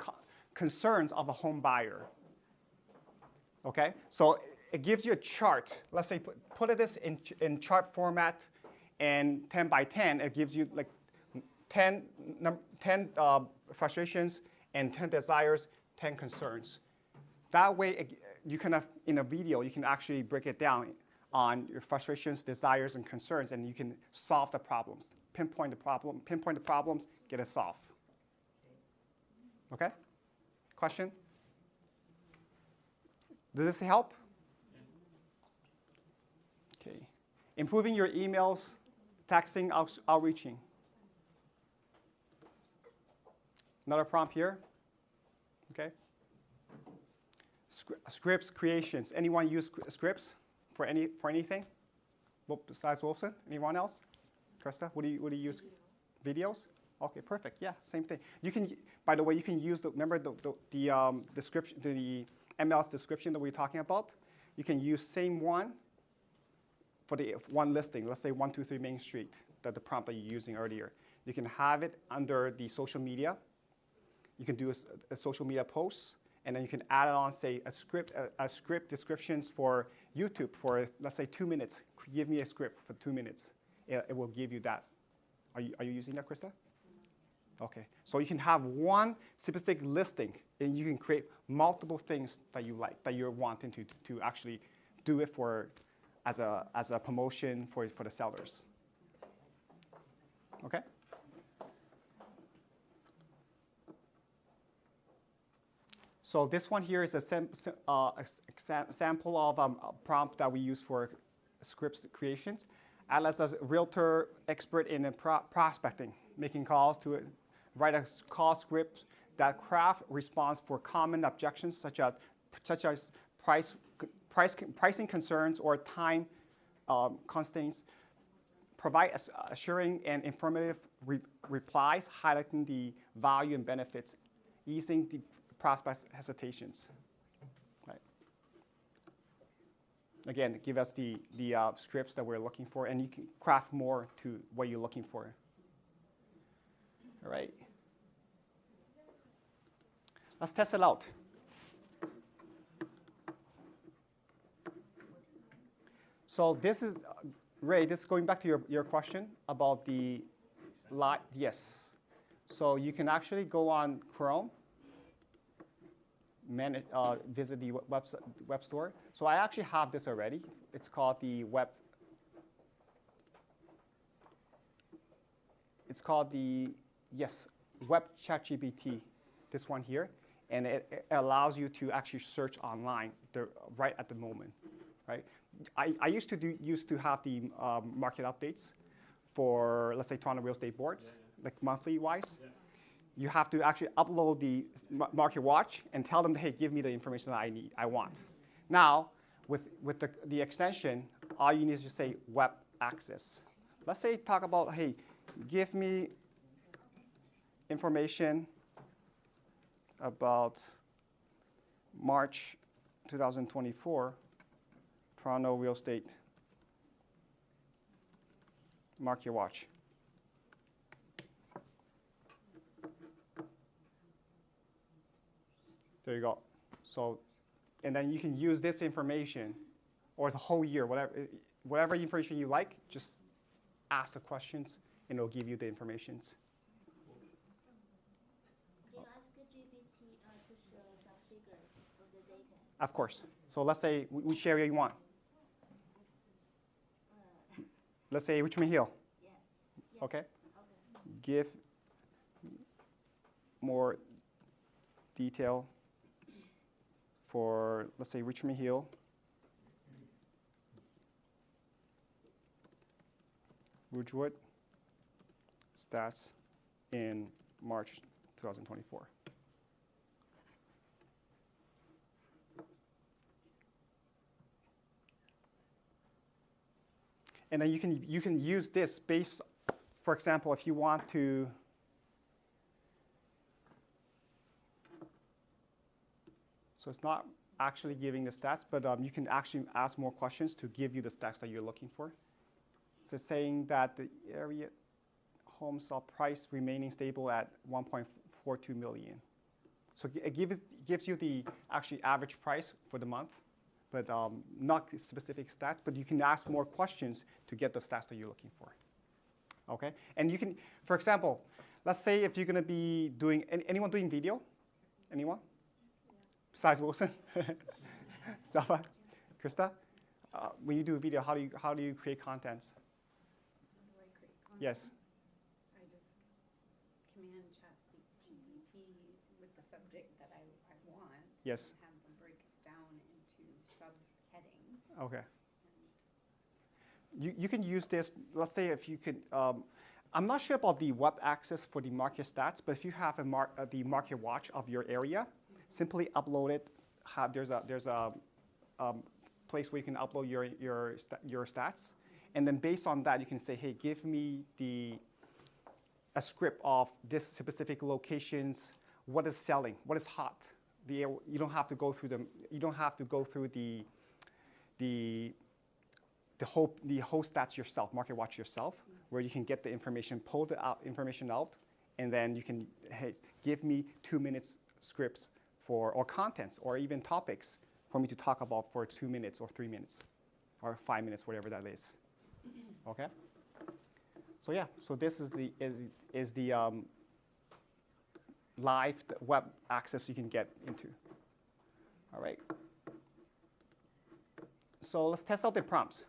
concerns of a home buyer. Okay, so it gives you a chart. Let's say put this in chart format, and 10 by 10, it gives you like 10 frustrations and 10 desires, 10 concerns. That way, you can have, in a video, you can actually break it down on your frustrations, desires, and concerns, and you can solve the problems. Pinpoint the problems, get it solved. Okay? Question? Does this help? Okay. Improving your emails, texting, outreaching. Another prompt here. Okay. Scripts creations. Anyone use scripts for anything? Well, besides Wilson, anyone else? Krista, what do you use? Videos? Okay, perfect. Yeah, same thing. You can, by the way, you can use remember the description, the MLS description that we're talking about. You can use same one for the one listing. Let's say 123 Main Street, the prompt that you're using earlier. You can have it under the social media. You can do a social media post, and then you can add it on, say, a script descriptions for YouTube for, let's say, 2 minutes. Give me a script for 2 minutes. It will give you that. Are you using that, Krista? Okay. So you can have one specific listing, and you can create multiple things that you like, that you're wanting to actually do it for as a promotion for the sellers. Okay. So this one here is a sample of a prompt that we use for scripts creations. Atlas is a realtor expert in prospecting, making calls to write a call script that craft response for common objections such as pricing concerns or time constraints. Provide assuring and informative replies, highlighting the value and benefits, easing the prospects' hesitations. Right. Again, give us the scripts that we're looking for, and you can craft more to what you're looking for. All right. Let's test it out. So this is, Ray, this is going back to your question about the live. Yes. So you can actually go on Chrome, visit the web store. So I actually have this already. It's called the web. It's called the, yes, Web ChatGPT, this one here. And it allows you to actually search online right at the moment, right? I used to have the market updates for, let's say, Toronto Real Estate Boards, like monthly wise. Yeah. You have to actually upload the Market Watch and tell them, hey, give me the information that I want. Now, with the extension, all you need is just say web access. let's say talk about, hey, give me information about March 2024 Toronto real estate market watch. There you go. So, and then you can use this information, or the whole year, whatever information you like, just ask the questions, and it'll give you the informations. Do you ask GPT to show some figures of the data? Of course. So let's say which area you want. Let's say Richmond Hill. Yeah. Yes. Okay. Give more detail for, let's say, Richmond Hill. Ridgewood stats in March 2024. And then you can use this based, for example, if you want to so it's not actually giving the stats, but you can actually ask more questions to give you the stats that you're looking for. So saying that the area home sale price remaining stable at 1.42 million. So it gives you the actually average price for the month, but not specific stats, but you can ask more questions to get the stats that you're looking for. Okay, and you can, for example, let's say if you're gonna be doing, anyone doing video? Anyone? Besides Wilson? Saba? Krista? When you do a video, how do you create contents? How do I create content? Yes. I just command ChatGPT with the subject that I want. Yes. And have them break it down into subheadings. Okay. You can use this, let's say if you could, I'm not sure about the web access for the market stats, but if you have the market watch of your area, simply upload it. There's a place where you can upload your stats, and then based on that, you can say, hey, give me a script of this specific locations, what is selling, what is hot. You don't have to go through them. You don't have to go through the whole stats yourself, market watch yourself, where you can get the information, pull the information out, and then you can, hey, give me 2 minutes scripts or contents or even topics for me to talk about for 2 minutes or 3 minutes or 5 minutes, whatever that is. Okay. So yeah, so this is the live web access you can get into. All right. So let's test out the prompts.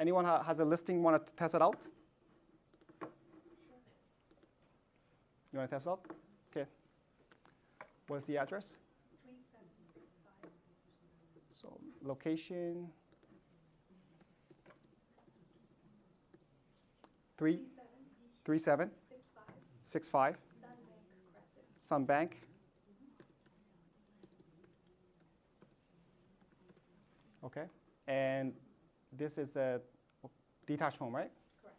Anyone has a listing, want to test it out? You want to test it out? Okay. What is the address? 3765. So location. 3765 Sunbank. Okay. And this is a detached home, right? Correct.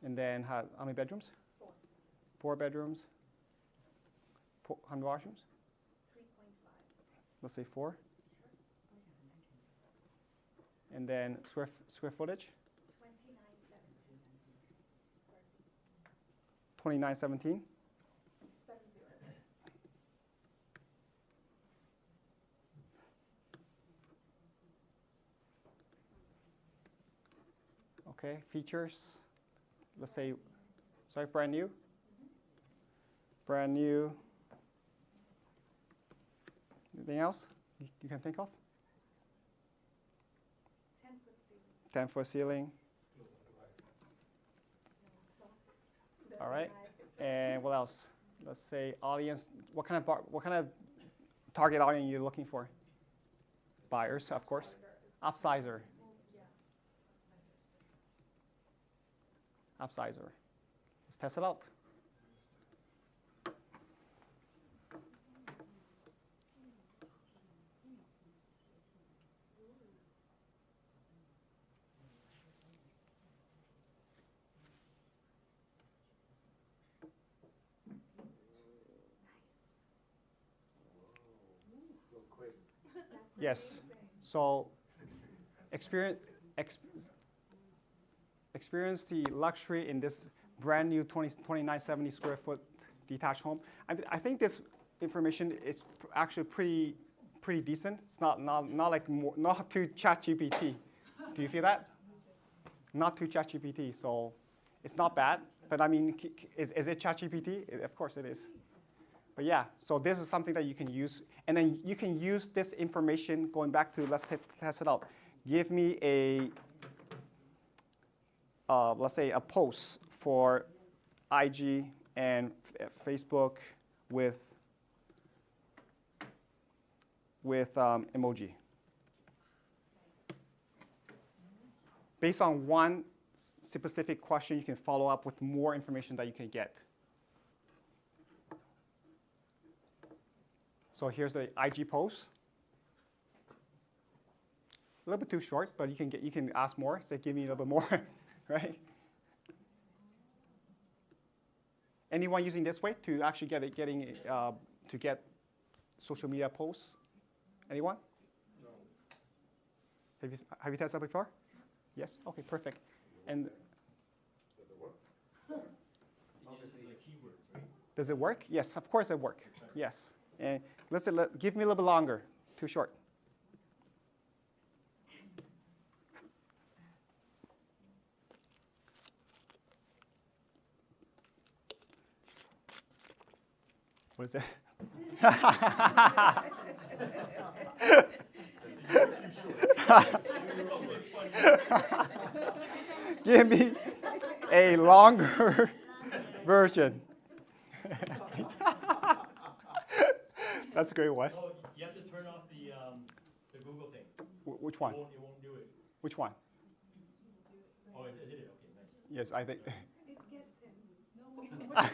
And then how many bedrooms? 4. 4 bedrooms. How many washrooms? 3.5. Let's say 4. And then square footage? 2917. 2917. 70. Okay, features. Let's say, sorry, brand new. Brand new. Anything else you can think of? 10-foot ceiling. 10-foot ceiling. All right. And what else? Let's say audience. What kind of target audience are you looking for? Buyers, of course. Upsizer. app sizer. Let's test it out. Yes. So experience the luxury in this brand new 2970 square foot detached home. I think this information is actually pretty decent. It's not like not too ChatGPT. Do you feel that? Not too ChatGPT. So it's not bad. But I mean, is it ChatGPT? Of course it is. But yeah, so this is something that you can use. And then you can use this information, going back to let's test it out. Give me a, let's say, a post for IG and Facebook with emoji. Based on one specific question, you can follow up with more information that you can get. So here's the IG post. A little bit too short, but you can ask more. Say, give me a little bit more, right? Anyone using this way to actually get social media posts? Anyone? No. Have you tested that before? Yes. Okay. Perfect. And Does it work? Does it work? Yes. Of course it works. Yes. And give me a little bit longer. Too short. What is it? Give me a longer version. That's a great one. Oh, you have to turn off the Google thing. Which one? It won't do it. Which one? Oh, it did it. Okay, nice. Yes, I think. It gets him. No, off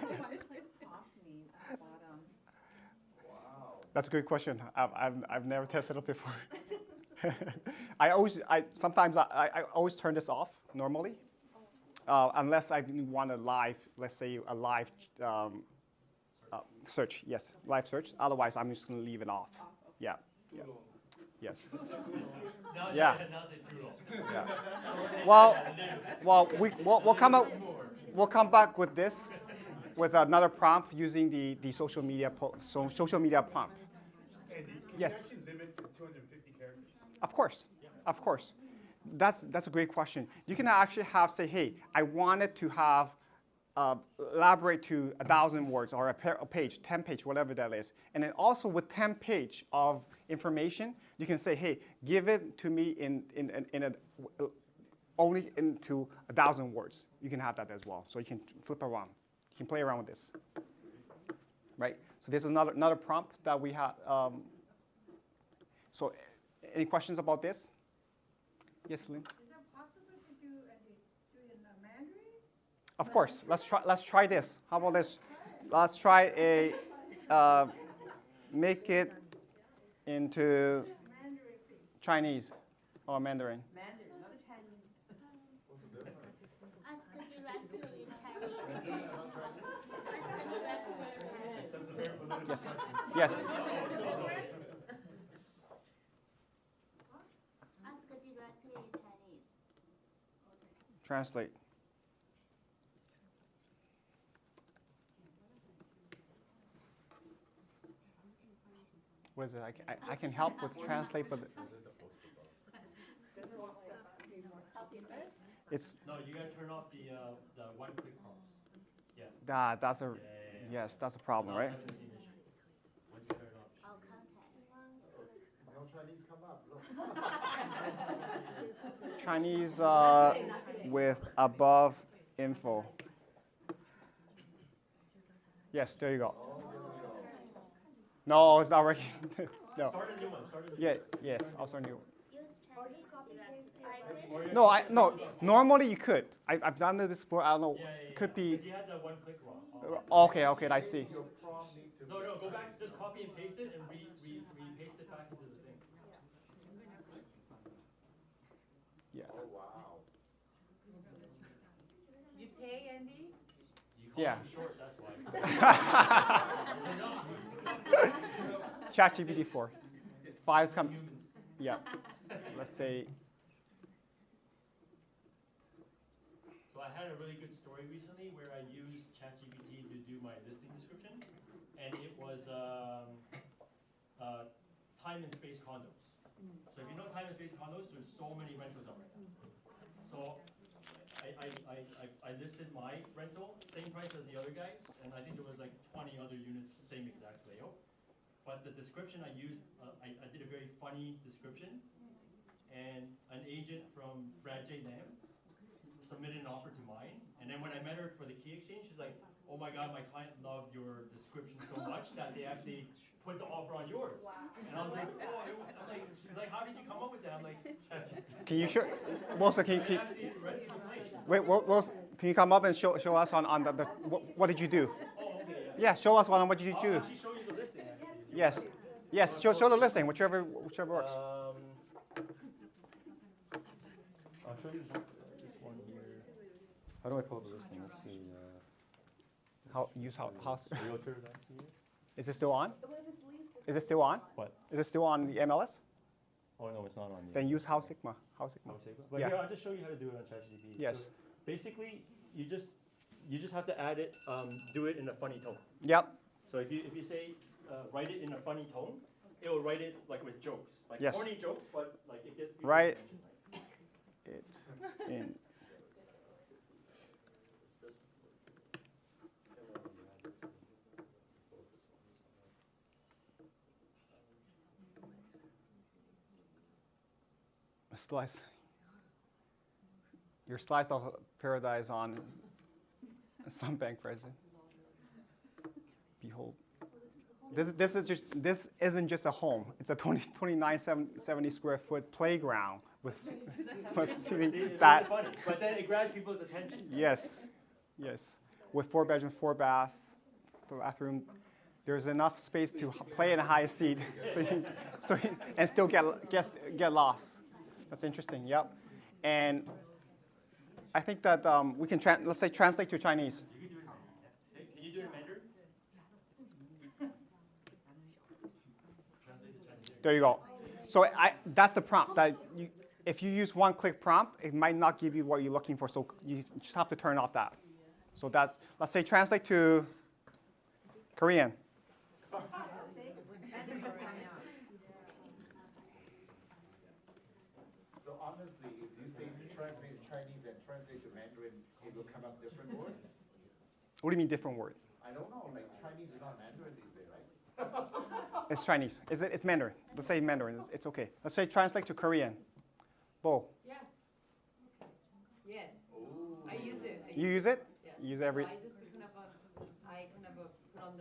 me at the bottom. Wow. That's a good question. I've never tested it before. Sometimes I always turn this off normally, unless I want a live, let's say a live search. Yes, live search. Otherwise, I'm just going to leave it off. Yeah. Yeah. Yes. Yeah. Yeah. Well, we'll come back with this, with another prompt using the social media prompt. And yes. You actually limit to 250 characters? Of course. Yeah. Of course. That's a great question. You can actually say, hey, I wanted to have elaborate to 1,000 words or a page, 10 page, whatever that is. And then also with 10 page of information, you can say, hey, give it to me only into 1,000 words. You can have that as well. So you can flip around. You can play around with this. Right? So this is another prompt that we have. So any questions about this? Yes, Lynn? Is it possible to do in Mandarin? Of course. Let's try this. How about this? Let's try make it into Chinese or Mandarin. Mandarin, not Chinese. Ask directly in Chinese. Ask directly in Chinese. Yes. Yes. Ask directly in Chinese. Translate. What is it? I can help with translate, but it's. No, you gotta turn off the one-click prompts. Yeah. Yes, that's a problem, right? No Chinese come up. Look. Chinese with above info. Yes, there you go. No, it's not working. No. Start a new one. Yeah. Yes, I'll start a new one. Use Or just copy paste. No. Normally you could. I've done this before. I don't know. Could be. You had the one click wrong. Okay. I see. No, go back. Just copy and paste it and re-paste it back into the thing. Yeah. Oh, wow. Did you pay, Andy? You call Yeah. him short, that's why. ChatGPT 4. 5's come. Yeah. Let's say. So I had a really good story recently where I used ChatGPT to do my listing description, and it was time and space condos. So if you know time and space condos, there's so many rentals out right now. So I listed my rental, same price as the other guys, and I think there was like 20 other units, same exact layout. But the description I used, I did a very funny description, and an agent from Brad J. Lam submitted an offer to mine, and then when I met her for the key exchange, she's like, "Oh my God, my client loved your description so much that they actually put the offer on yours." Wow. And I was like, "Oh," I'm like, she's like, "How did you come up with that?" I'm like, ChatGPT. Can you show? Wilson, wait, Wilson, can you come up and show us on the what did you do? Oh, okay. Yeah, show us what did you do? I'll actually show you the listing. Actually. Yes. Show the listing, whichever works. I'll show you this one here. How do I pull up the listing? Let's see. House. Realtor actually. Is it still on? Is it still on? What? Is it still on the MLS? Oh no, it's not on. Then use House Sigma. But Yeah. here, I'll just show you how to do it on ChatGPT. Yes. So basically, you just have to add it, do it in a funny tone. Yep. So if you say write it in a funny tone, it will write it like with jokes, like Yes. corny jokes, but like it gets people's Right. attention, right? It in. Slice. Your slice of paradise on some bank president. Behold. This isn't just a home. It's a 2970 square foot playground with See, that. it's funny, but then it grabs people's attention. Yes. With 4-bedroom, 4-bathroom. There's enough space to play in a high seat, and still get lost. That's interesting. Yep. And I think that we can let's say translate to Chinese. You can do it. Can you do it in Mandarin? Translate to Chinese. There you go. So that's the prompt. If you use one-click prompt, it might not give you what you're looking for. So you just have to turn off that. So let's say translate to Korean. So honestly, if you say translate to Chinese and translate to Mandarin, it will come up different words? What do you mean different words? I don't know, like Chinese is not Mandarin these days, right? It's Chinese. It's Mandarin. Let's say Mandarin. It's okay. Let's say translate to Korean. Bo. Yes. I use it. You use it? Yes. You use every. So I kind of put on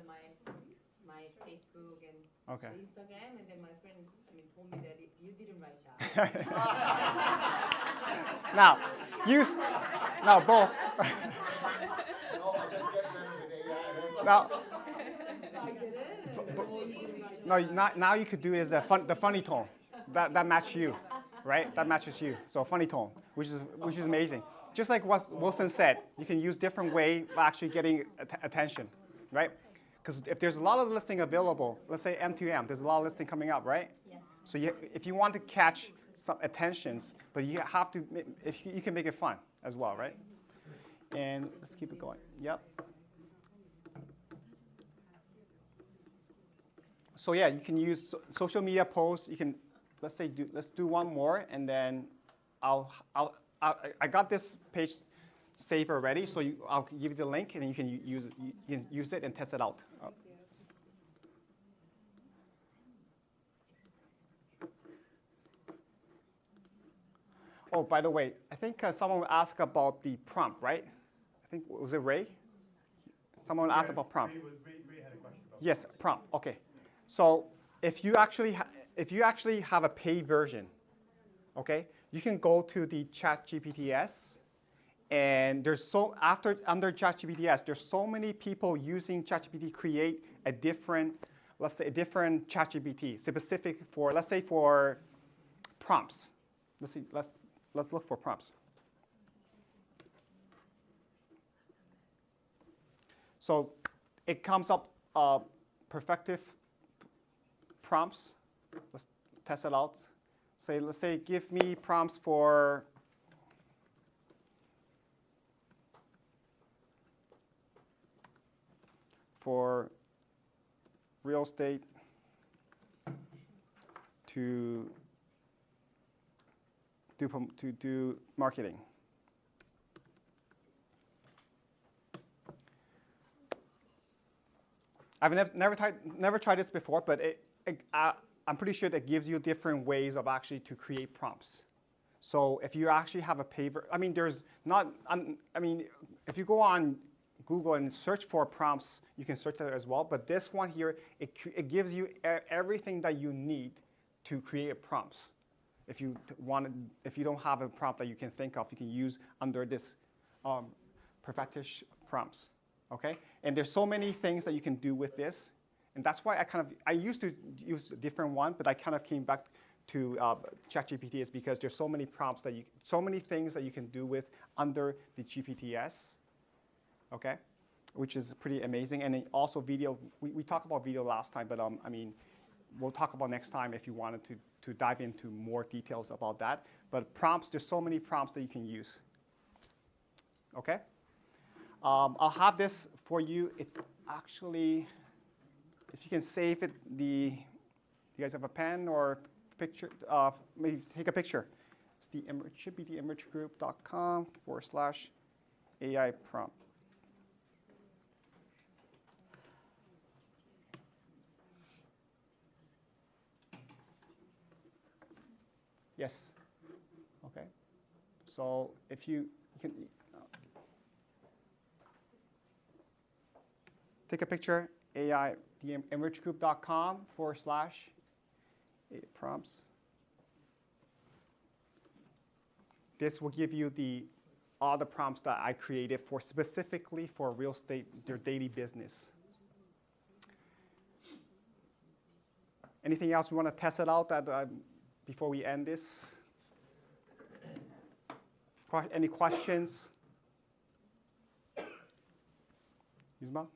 my Facebook and Okay. the Instagram, and then my friend told me that you didn't write that. Now, Bo. Now, now you could do it as the funny tone. That matches you, right? That matches you. So funny tone, which is amazing. Just like what Wilson said, you can use different way of actually getting attention, right? Because if there's a lot of listing available, let's say M2M, there's a lot of listing coming up, right? Yes. So if you want to catch some attentions, but you have to, if you can make it fun as well, right? And let's keep it going. Yep. So yeah, you can use social media posts. You can, let's do one more, and then I got this page saved already, so I'll give you the link, and you can use it and test it out. Oh, by the way, I think someone asked about the prompt, right? I think, was it Ray? Someone asked about prompt. Ray had a question about Yes, prompt. Okay. So if you actually have a paid version Okay, you can go to the ChatGPTs, and there's under ChatGPTs, there's so many people using ChatGPT create a different, let's say a different ChatGPT specific for, let's say for prompts. Let's look for prompts. So it comes up perfective prompts. Let's test it out. Let's say give me prompts for real estate to do marketing. I've never tried this before, but I'm pretty sure that gives you different ways of actually to create prompts. So if you actually have a paper, I mean, there's not, I mean, if you go on Google and search for prompts, you can search that as well. But this one here, it gives you everything that you need to create prompts. If you don't have a prompt that you can think of, you can use under this perfectish prompts. Okay, and there's so many things that you can do with this, and that's why I used to use a different one, but I kind of came back to ChatGPT is because there's so many prompts that so many things that you can do with under the GPTs. Okay, which is pretty amazing, and then also video. We talked about video last time, but I mean, we'll talk about next time if you wanted to dive into more details about that. But prompts, there's so many prompts that you can use. Okay. I'll have this for you. It's actually, if you can save it, you guys have a pen or picture, maybe take a picture. It's it should be theimageGroup.com/AI prompt. Yes. Okay. So if you can. Take a picture, theimageGroup.com/prompts. This will give you all the prompts that I created specifically for real estate, their daily business. Anything else you want to test it out before we end this? Any questions? Yuzma?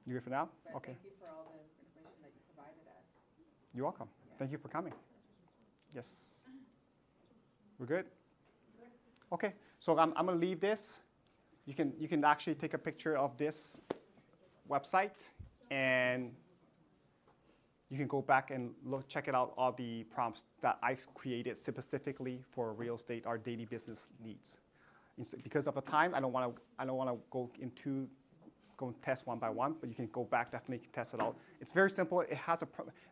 You good for now? But okay. Thank you for all the information that you provided us. You're welcome. Yeah. Thank you for coming. Yes. We're good? Okay. So I'm going to leave this. You can actually take a picture of this website, and you can go back and check it out, all the prompts that I created specifically for real estate, our daily business needs. Because of the time, I don't want to go and test one by one, but you can go back, definitely test it out. It's very simple. It has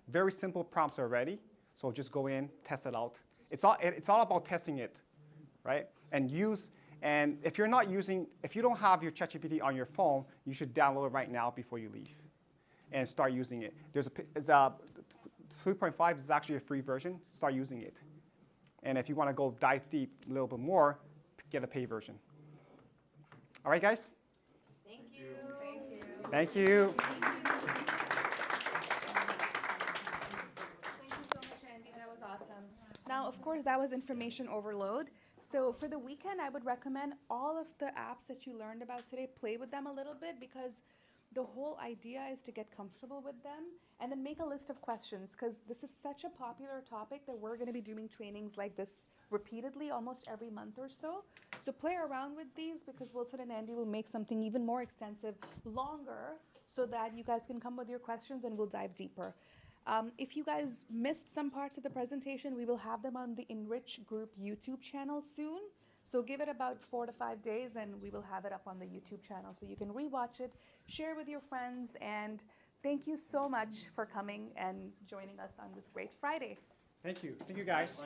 very simple prompts already, so just go in, test it out. It's all about testing it, right? And if you don't have your ChatGPT on your phone, you should download it right now before you leave, and start using it. 3.5 is actually a free version. Start using it, and if you want to go dive deep a little bit more, get a paid version. All right, guys. Thank you. Thank you so much, Andy. That was awesome. Now, of course, that was information overload. So for the weekend, I would recommend all of the apps that you learned about today, play with them a little bit, because the whole idea is to get comfortable with them, and then make a list of questions, because this is such a popular topic that we're going to be doing trainings like this repeatedly almost every month or so. So play around with these, because Wilson and Andy will make something even more extensive, longer, so that you guys can come with your questions and we'll dive deeper. If you guys missed some parts of the presentation, we will have them on the Enrich Group YouTube channel soon. So give it about 4 to 5 days and we will have it up on the YouTube channel so you can rewatch it, share with your friends, and thank you so much for coming and joining us on this great Friday. Thank you. Thank you, guys.